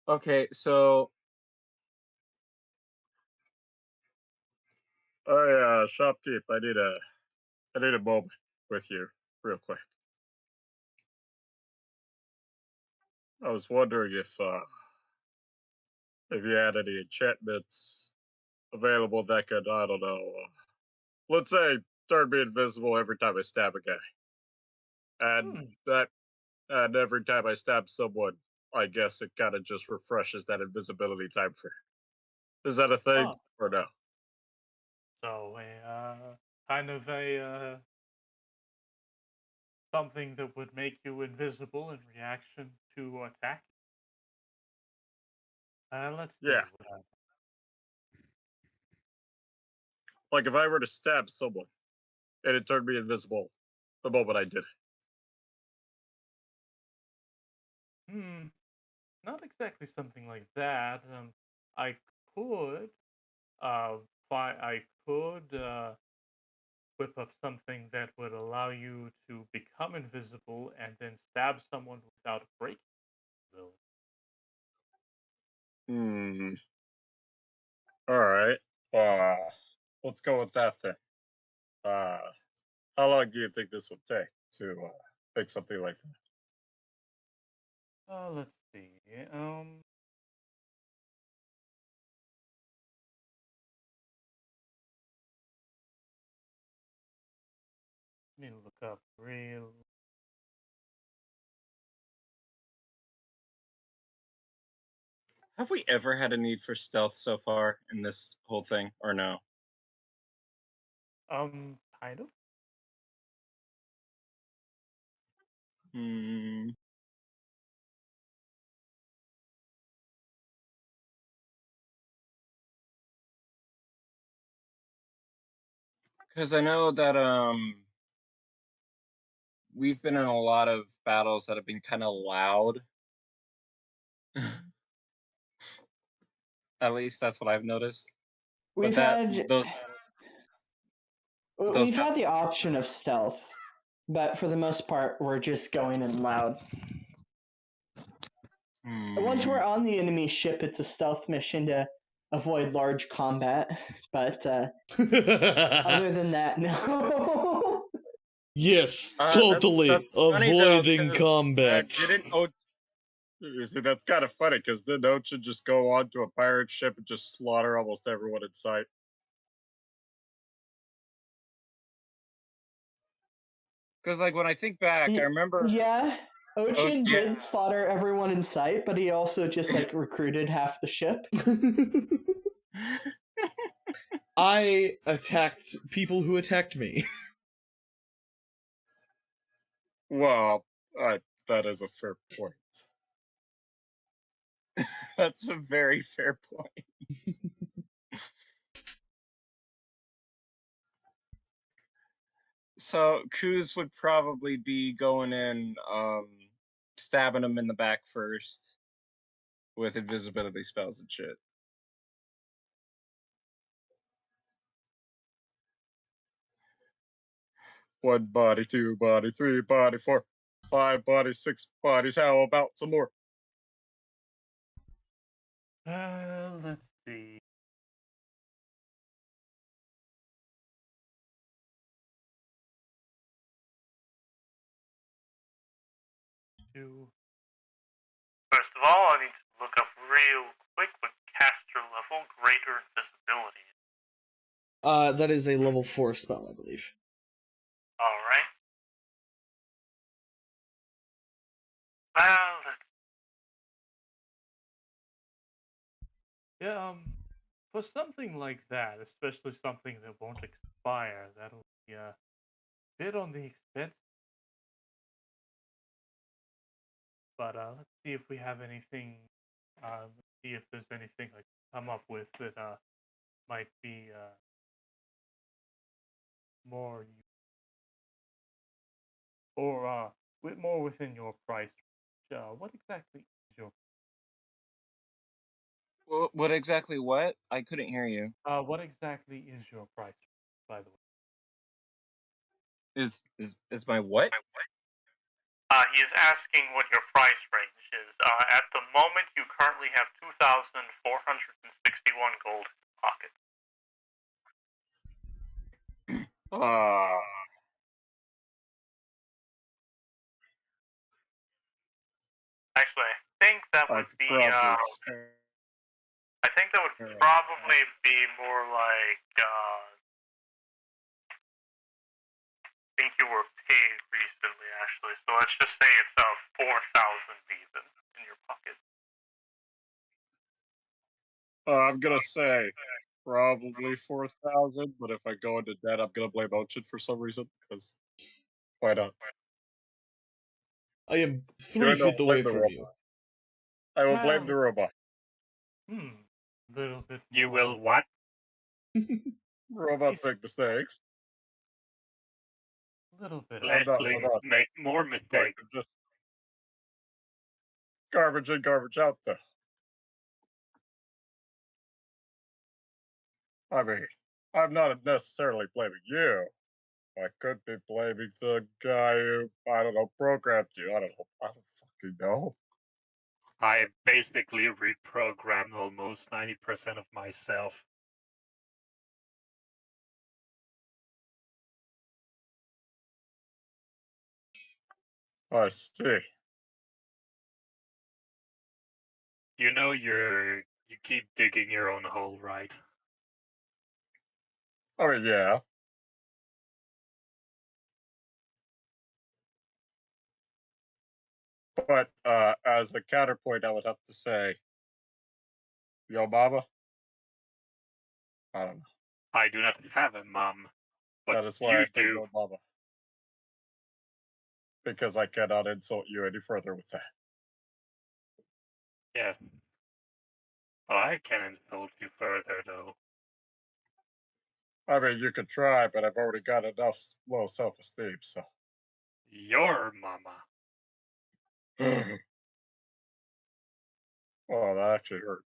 Okay, so shopkeep, I need a moment with you real quick. I was wondering if you had any enchantments available that could, I don't know, let's say turn me invisible every time I stab a guy. And every time I stab someone, I guess it kind of just refreshes that invisibility time frame. Is that a thing or no? So kind of a something that would make you invisible in reaction to attack. Let's see. Like if I were to stab someone and it turned me invisible the moment I did it. Not exactly something like that. I could whip up something that would allow you to become invisible and then stab someone without breaking the ability. All right. Let's go with that then. How long do you think this would take to make something like that? Let's see. Let me look up real. Have we ever had a need for stealth so far in this whole thing, or no? Kind of. Hmm. Because I know that we've been in a lot of battles that have been kind of loud. At least that's what I've noticed. But We've that had those we've had the option of stealth, but for the most part, we're just going in loud. Once we're on the enemy ship, it's a stealth mission to avoid large combat. But other than that, no. Yes, that's totally funny though, avoiding 'cause, combat. didn't see, that's kind of funny because didn't Ochen just go onto a pirate ship and just slaughter almost everyone in sight? Because like when I think back, I remember. Yeah, Ochen Ochen- did slaughter everyone in sight, but he also just like recruited half the ship. I attacked people who attacked me. Well, that is a fair point. That's a very fair point. So Kuz would probably be going in, stabbing him in the back first with invisibility spells and shit. One body, two body, three body, four, five bodies, six bodies. How about some more? Let's see. First of all, I need to look up real quick what caster level greater invisibility is. That is a level 4 spell, I believe. Alright. Well, Yeah, for something like that, especially something that won't expire, that'll be a bit on the expense. But let's see if we have anything. Let's see if there's anything I can come up with that might be more or more within your price. What exactly is your What exactly? What? I couldn't hear you. what exactly is your price, by the way? Is my what? he is asking what your price range is. At the moment, you currently have 2,461 gold in your pocket. Actually, I think that would be. I think that would probably be more like. I think you were paid recently, actually. So let's just say it's 4,000 even in your pocket. I'm gonna say probably 4,000, but if I go into debt, I'm gonna blame Ochen for some reason because why not? I am 3 feet away from you. I will blame the robot. Little bit. You will what? Robots make mistakes. Little bit. Let me make more mistakes. Just garbage in, garbage out, though. I mean, I'm not necessarily blaming you. I could be blaming the guy who, I don't know, programmed you. I don't know. I don't fucking know. I basically reprogrammed almost 90% of myself. I see. You know you keep digging your own hole, right? I mean, yeah. But as a counterpoint, I would have to say, yo, mama. I don't know. I do not have a mom, but That is why you I say do. yo, mama. Because I cannot insult you any further with that. Yes. But I can insult you further, though. I mean, you could try, but I've already got enough low self-esteem, so. Your mama. Oh, that actually hurt.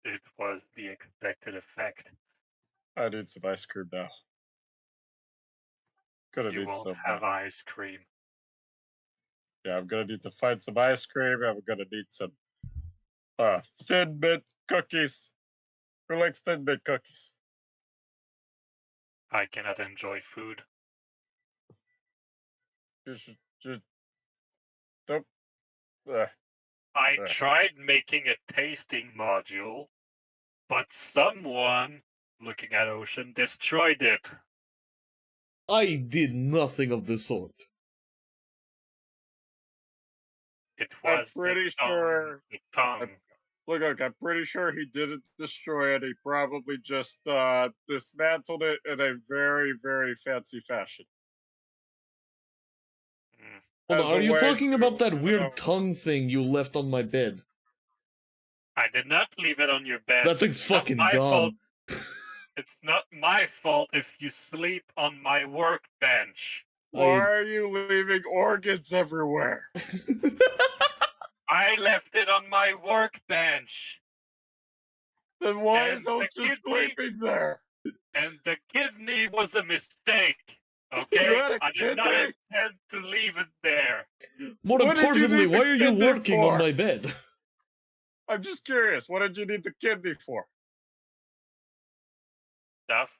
It was the expected effect. I need some ice cream now. Gonna You need won't some. have ice cream. Yeah, I'm gonna need to find some ice cream. I'm gonna need some Thin Mint cookies. Who likes Thin Mint cookies? I cannot enjoy food. You should just don't. Uh, I uh. tried making a tasting module, but someone, looking at Ocean, destroyed it. I did nothing of the sort. It I'm was pretty sure. the tongue. Look, I'm pretty sure he didn't destroy it. He probably just dismantled it in a very, very fancy fashion. Mm. Hold on, As are a you way talking about to, that I don't weird know, tongue thing you left on my bed? I did not leave it on your bed. That thing's It's not fucking my fault. gone. It's not my fault if you sleep on my workbench. why are you leaving organs everywhere? I left it on my workbench. Then why And is the Ochen kidney sleeping there? and the kidney was a mistake. You Okay? had a I did not kidney? intend to leave it there. More What did you importantly, need the why are you kidney working on for? my bed? I'm just curious. What did you need the kidney for? Stuff.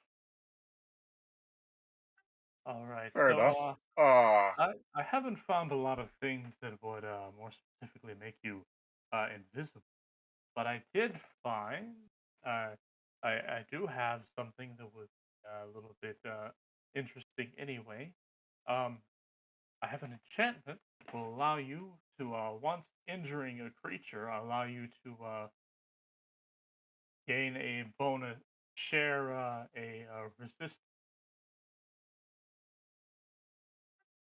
All right. Fair So enough. Ah, I haven't found a lot of things that would more specifically make you invisible, but I did find I do have something that was a little bit interesting anyway. Um, I have an enchantment that will allow you to once injuring a creature, allow you to gain a bonus, share a resistance.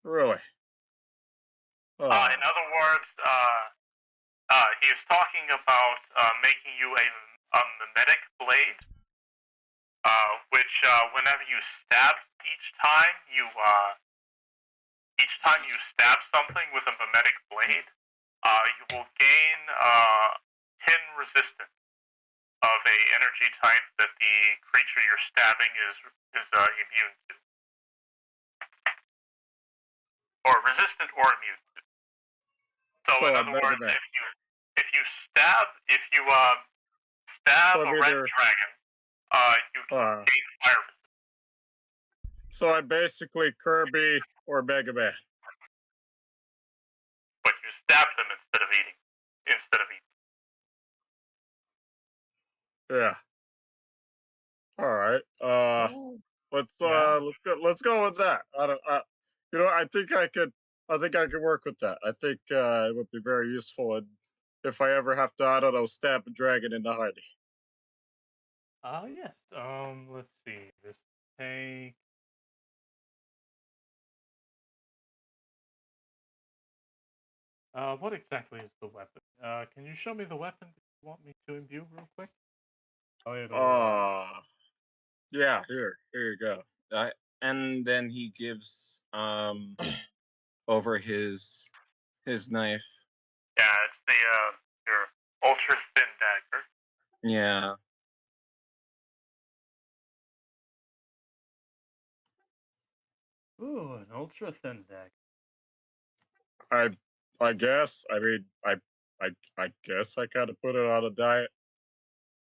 really? In other words, he is talking about making you a mimetic blade, which whenever you stab each time you stab something with a mimetic blade, you will gain 10 resistance of a energy type that the creature you're stabbing is immune to, or resistant or immune to. So in other words, if you stab So a I'm red either, dragon, you can gain fire resistance, so I'm basically Kirby or Mega Man. but you stab them instead of eating. Yeah. All right. Yeah. Let's go with that. I don't. I think I could. I think I could work with that. I think it would be very useful, and if I ever have to, I don't know, stab a dragon in the hiding. Yes. Let's see. This take. What exactly is the weapon? Can you show me the weapon that you want me to imbue real quick? Oh, Yeah. Here you go. And then he gives over his knife. Yeah, it's your ultra thin dagger. Yeah. Ooh, an ultra thin deck. I guess. I mean, I guess I kind of put it on a diet.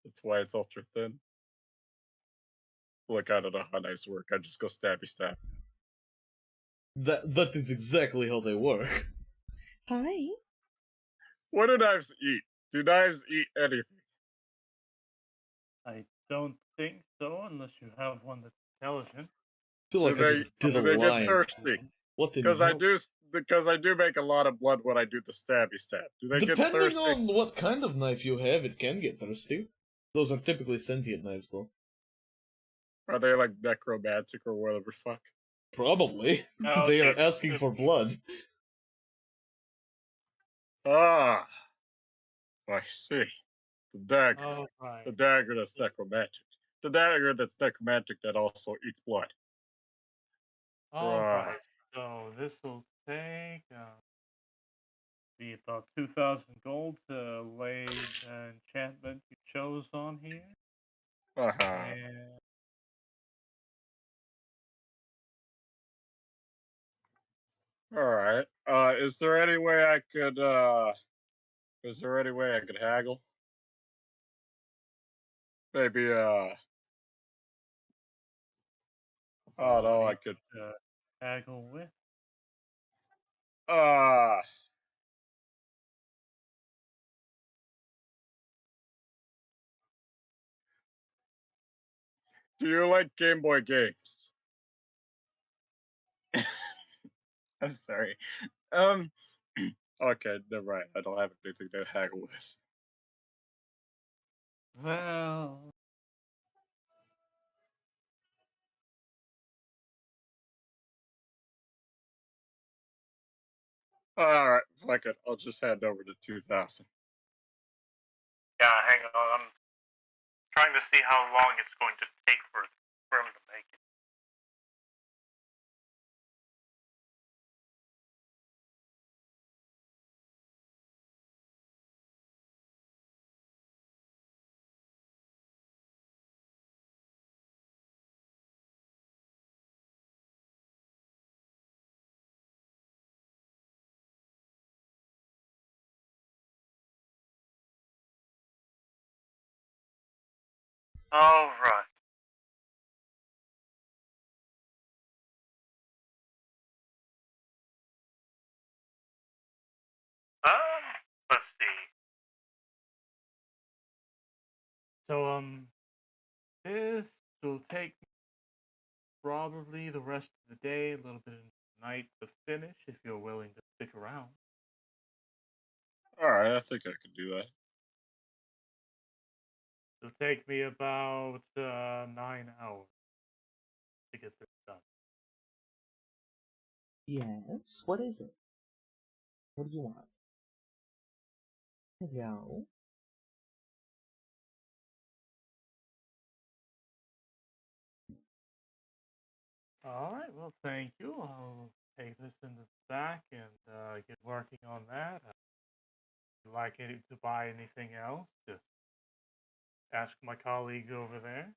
That's why it's ultra thin. Look, I don't know how knives work. I just go stabby stab. That is exactly how they work. Hi. What do knives eat? Do knives eat anything? I don't think so, unless you have one that's intelligent. I feel like I just did a Do they get line. thirsty? What did Because I do make a lot of blood when I do the stabby stab. Do they get Depending thirsty? on what kind of knife you have, it can get thirsty. Those are typically sentient knives, though. Are they like necromantic or whatever fuck? Probably. Oh, They are they asking should for be. blood. Ah, I see. The dagger. Oh, right. The dagger that's necromantic. The dagger that's necromantic that also eats blood. All Right. right. So this will take be about 2,000 gold to lay the enchantment you chose on here. Uh-huh. And Alright. Is there any way I could haggle? Maybe oh what no, do I you could haggle with? uh do you like Game Boy games? I'm sorry. Okay, never mind. I don't have anything to haggle with. Well, Alright, fuck it. I'll just hand over the 2,000. Yeah, hang on. I'm trying to see how long it's going to take for him to make it. All right. Let's see. so this will take probably the rest of the day, a little bit of the night to finish, if you're willing to stick around. Alright, I think I could do that. It'll take me about 9 hours to get this done. Yes, what is it? What do you want? Hello? All right. Well, thank you. I'll take this into the back and get working on that. If you'd like to buy anything else, just ask my colleague over there.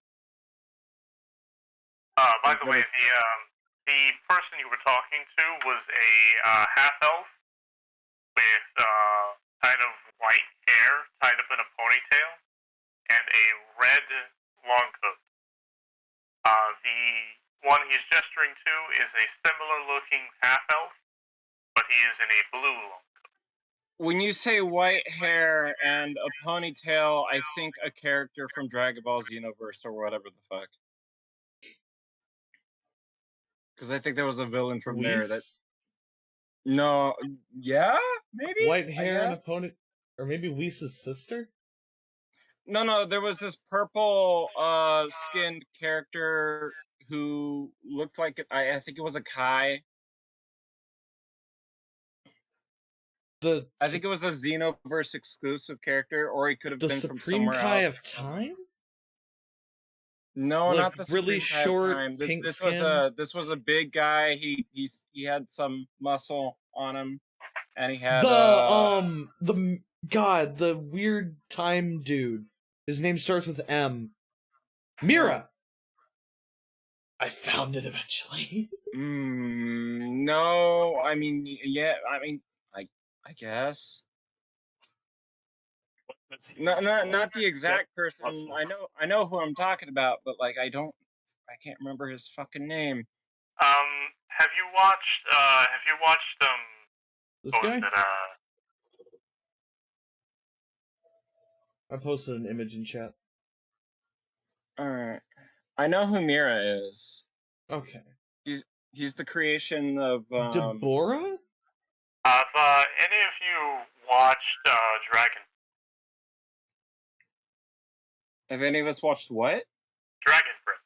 By the way, the person you were talking to was a half elf with kind of white hair tied up in a ponytail and a red long coat. The one he's gesturing to is a similar looking half elf, but he is in a blue long coat. When you say white hair and a ponytail, I think a character from Dragon Ball Xenoverse or whatever the fuck. Because I think there was a villain from there that. Whis? No, yeah, maybe. White I hair and a guess? pony, or maybe Whis' sister? No, there was this purple skinned character who looked like I think it was a Kai. I think it was a Xenoverse exclusive character, or he could have the been from Supreme somewhere Kai else. of Time? No, Like, not the really Supreme Kai of short, Time. pink This skin? was a big guy. He had some muscle on him, and he had the weird time dude. His name starts with M. Mira! I found it eventually. No, I mean, yeah, I guess. Not the exact person. I know who I'm talking about, but like I can't remember his fucking name. Have you watched This what was guy? it, I posted an image in chat. Alright. I know who Mira is. Okay. He's the creation of Deborah? have any of you watched Dragon Have any of us watched what? Dragon Prince?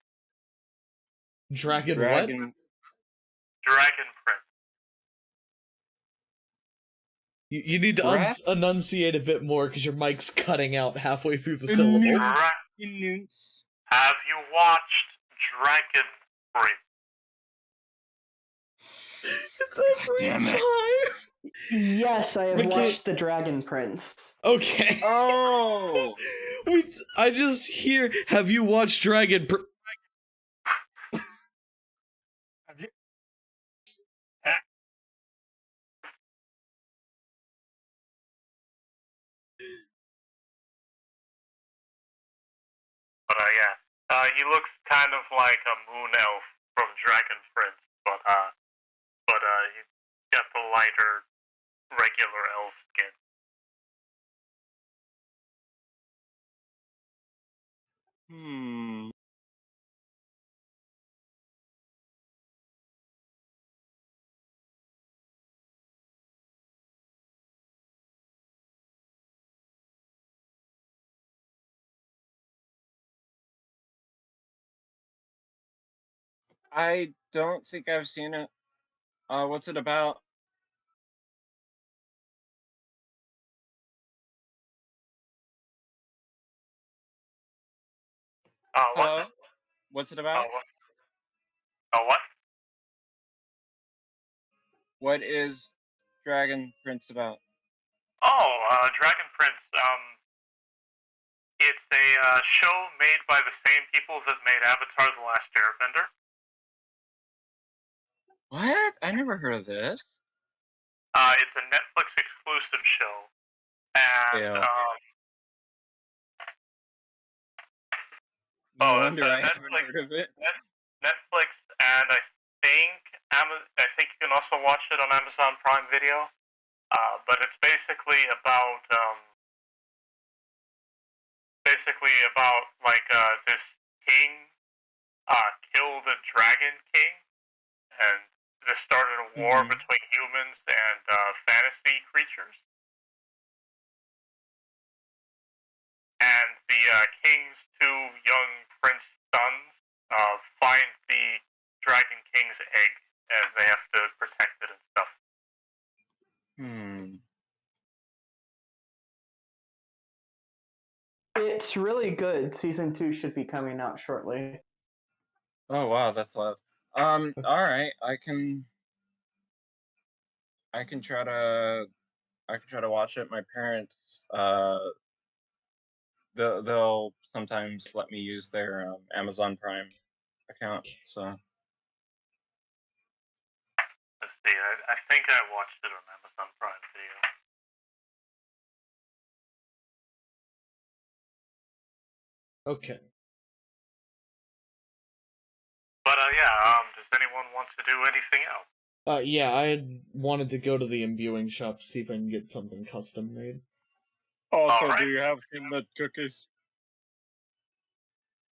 Dragon what? Dragon Prince. You need to Breath? enunciate a bit more because your mic's cutting out halfway through the syllable. Have you watched Dragon Prince? It's every damn it. time. Yes, I have Okay. watched The Dragon Prince. Okay. Oh! I just hear. Have you watched Dragon? Have you? But yeah, he looks kind of like a moon elf from Dragon Prince, but he's got the lighter, regular elf skin. I don't think I've seen it. What's it about? What? Hello? What's it about? What? What is Dragon Prince about? Dragon Prince. It's a show made by the same people that made Avatar: The Last Airbender. What? I never heard of this. It's a Netflix exclusive show, and Ew. Oh, No it's wonder I haven't Netflix. heard of it. Netflix, and I think you can also watch it on Amazon Prime Video. But it's basically about like this king killed a dragon king, and this started a war between humans and fantasy creatures. And the king's two young prince sons find the dragon king's egg, and they have to protect it and stuff. It's really good. Season 2 should be coming out shortly. Oh wow, that's loud. All right, I can try to watch it. My parents, they'll sometimes let me use their Amazon Prime account. So Let's see, I think I watched it on Amazon Prime Video. Okay. But does anyone want to do anything else? Yeah, I had wanted to go to the imbuing shop to see if I can get something custom made. Also, Alright. do you have Finland cookies?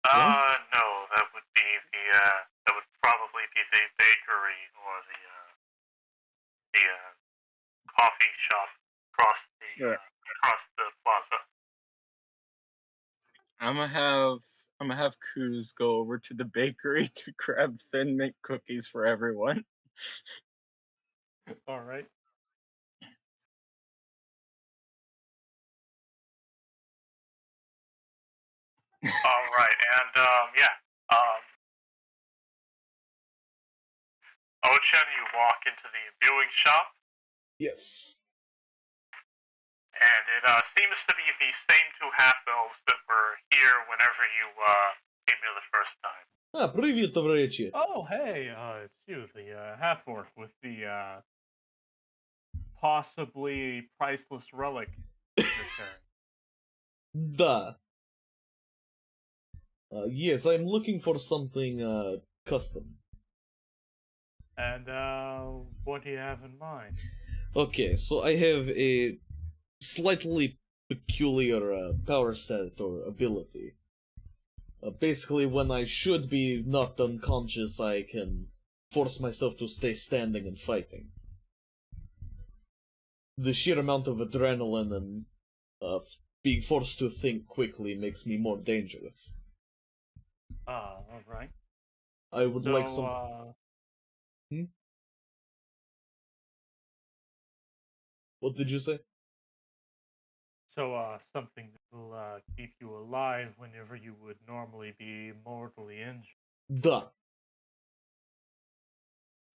No, that would be that would probably be the bakery or the coffee shop across the plaza. I'm gonna have Kuz go over to the bakery to grab Thin Mint cookies for everyone. All right. All right, and Ochen, you walk into the imbuing shop, Yes. and it seems to be the same two half elves that were here whenever you came here the first time. Привет, товарищи. Oh, hey, it's you, the half-orc with the possibly priceless relic in your carrying. Да. Yes, I'm looking for something custom. And what do you have in mind? Okay, so I have a slightly peculiar power set or ability. Basically, when I should be knocked unconscious, I can force myself to stay standing and fighting. The sheer amount of adrenaline and being forced to think quickly makes me more dangerous. All right. I would like some. So, What did you say? something that will keep you alive whenever you would normally be mortally injured. Da.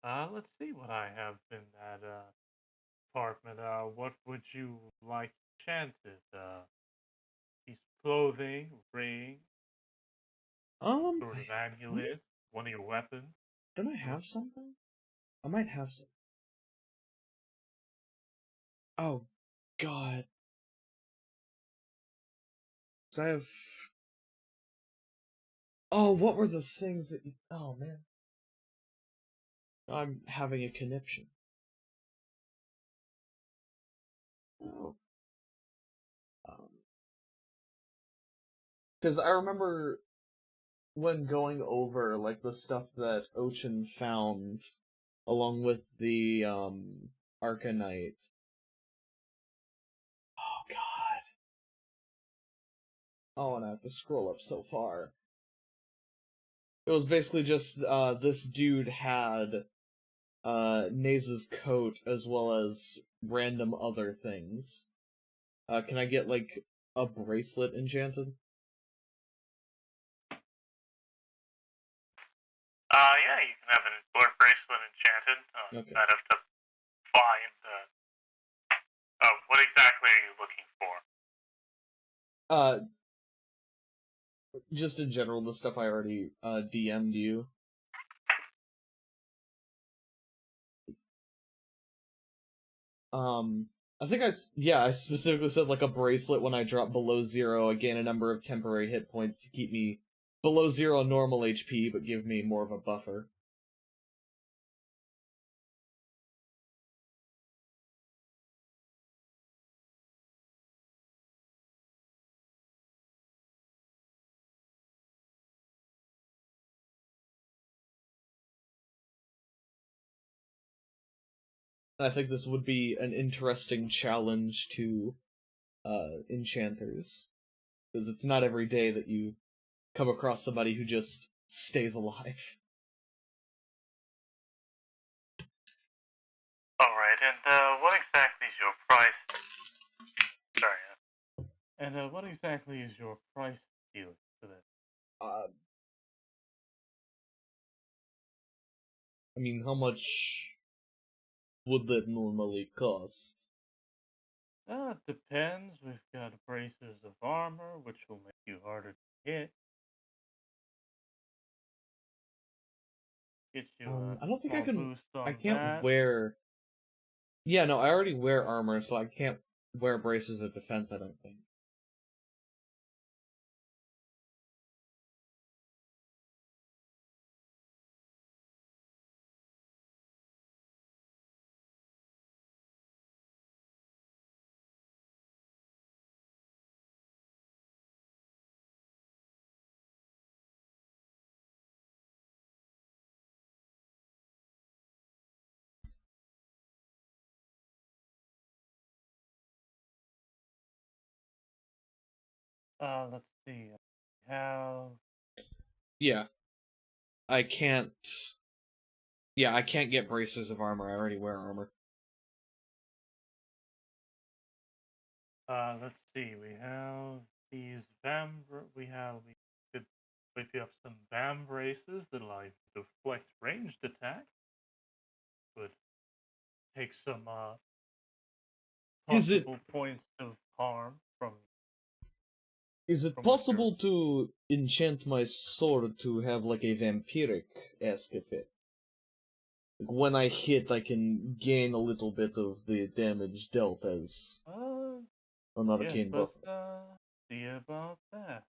Let's see what I have in that apartment. What would you like enchanted? Piece of clothing, ring, sort of amulet, one of your weapons. Don't I have something? I might have some. Oh, God. 'Cause I have. Oh, what were the things that you. Oh, man. I'm having a conniption. Oh. Because I remember when going over, like, the stuff that Ochen found along with the, Arcanite. Oh, God. Oh, and I have to scroll up so far. It was basically just, this dude had, Naze's coat as well as random other things. Can I get, like, a bracelet enchanted? Yeah, you can have an Blur bracelet enchanted. Okay. I'd have to find. What exactly are you looking for? Just in general, the stuff I already, DM'd you. I think I specifically said, like, a bracelet when I drop below 0, I gain a number of temporary hit points to keep me below 0 normal HP, but give me more of a buffer. I think this would be an interesting challenge to enchanters, because it's not every day that you come across somebody who just stays alive. Alright, and what exactly is your price? Sorry. And what exactly is your price deal for that? I mean, how much would that normally cost? It depends. We've got braces of armor, which will make you harder to hit. Get you I don't think I small can. boost on I can't that. wear. Yeah, no, I already wear armor, so I can't wear braces of defense. I don't think. Let's see. Have Yeah, I can't. Yeah, I can't get braces of armor. I already wear armor. let's see. We have these we could whip you up some BAM braces that allow you to deflect ranged attack. Would take some Is it possible points of harm from. Is it From what possible to enchant my sword to have like a vampiric-esque effect? Like when I hit, I can gain a little bit of the damage dealt as an yes, arcane let's buff. see about that.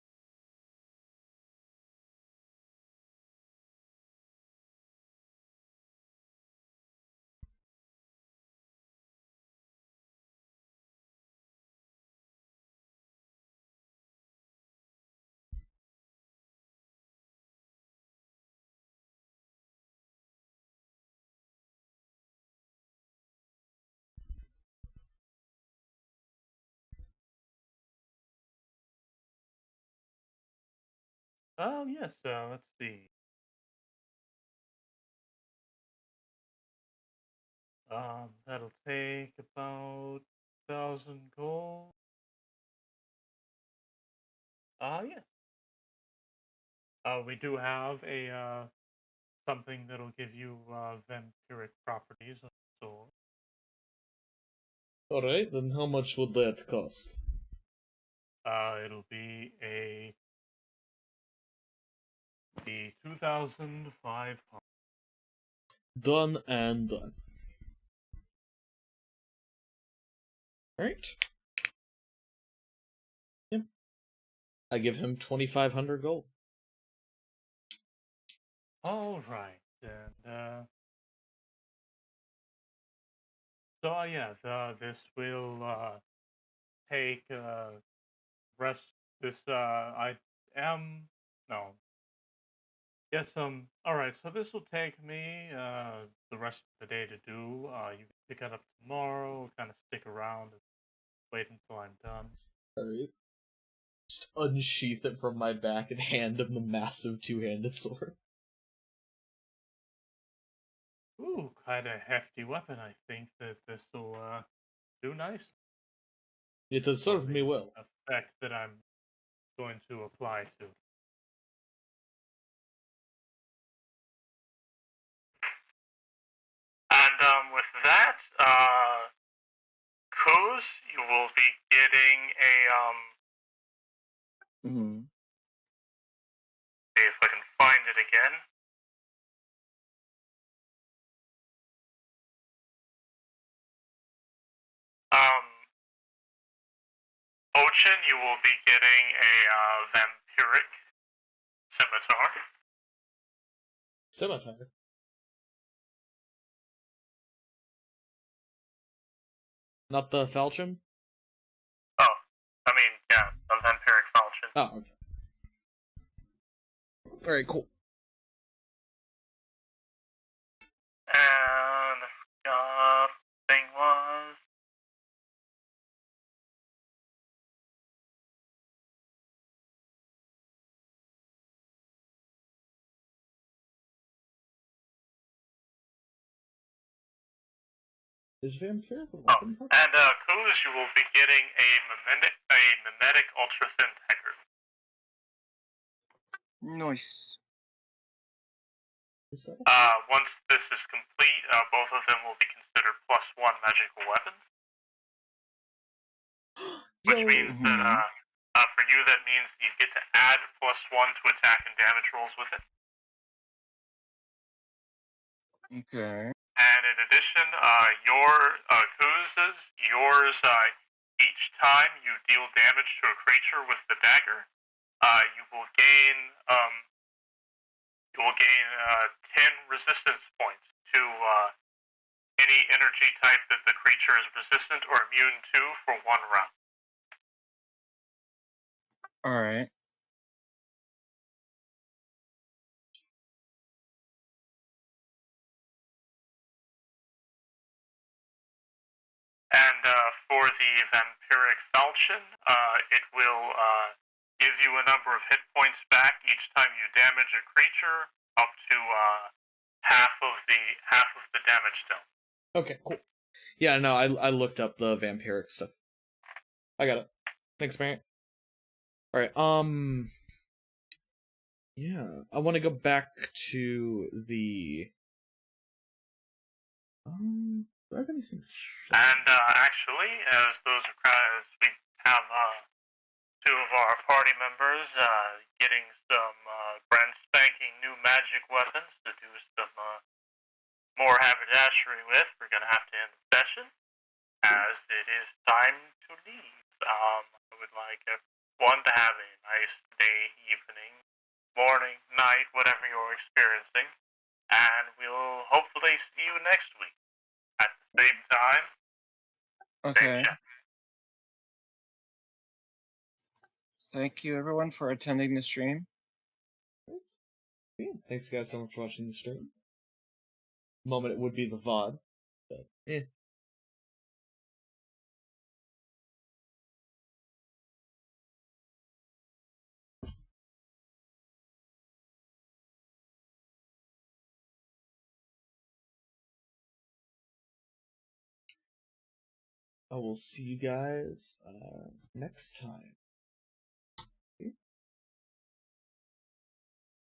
Oh, yes, let's see. That'll take about 1,000 gold. Yeah. We do have a something that'll give you vampiric properties of the sword. Alright, then how much would that cost? It'll be the 2,500. Done and done. Alright. Yep. I give him 2,500 gold. All right, and so yeah, this will take rest. This I am no. Yes, all right, so this will take me the rest of the day to do. You can pick it up tomorrow, kind of stick around and wait until I'm done. Alright. Just unsheath it from my back and hand him the massive two-handed sword. Ooh, kind of hefty weapon. I think that this will do nice. It has served me well. Effect that I'm going to apply to. And with that, Kuz, you will be getting a see if I can find it again. Ochen, you will be getting a vampiric scimitar. Scimitar. Not the falchion? Oh, I mean, yeah, a vampiric falchion. Oh, okay. Alright, cool. And the thing was... Is vampiric a Oh, weapon? and Kuz, you will be getting a mimetic ultra thin dagger. Nice. Is that Once this is complete, both of them will be considered +1 magical weapons. Which means that for you, that means you get to add +1 to attack and damage rolls with it. Okay. And in addition, your Kuz's, yours, each time you deal damage to a creature with the dagger, you will gain 10 resistance points to any energy type that the creature is resistant or immune to for 1 round. Alright. And for the vampiric falchion, it will give you a number of hit points back each time you damage a creature, up to half of the damage dealt. Okay, cool. Yeah, no, I looked up the vampiric stuff. I got it. Thanks, Mary. Alright, yeah, I want to go back to the... do I have anything? And actually, as we have 2 of our our party members getting some brand spanking new magic weapons to do some more haberdashery with. We're going to have to end the session as it is time to leave. I would like everyone to have a nice day, evening, morning, night, whatever you're experiencing. And we'll hopefully see you next week at the same time. Okay. Thank you, everyone, for attending the stream. Yeah, thanks guys so much for watching the stream. Moment it would be the VOD, but I will see you guys next time.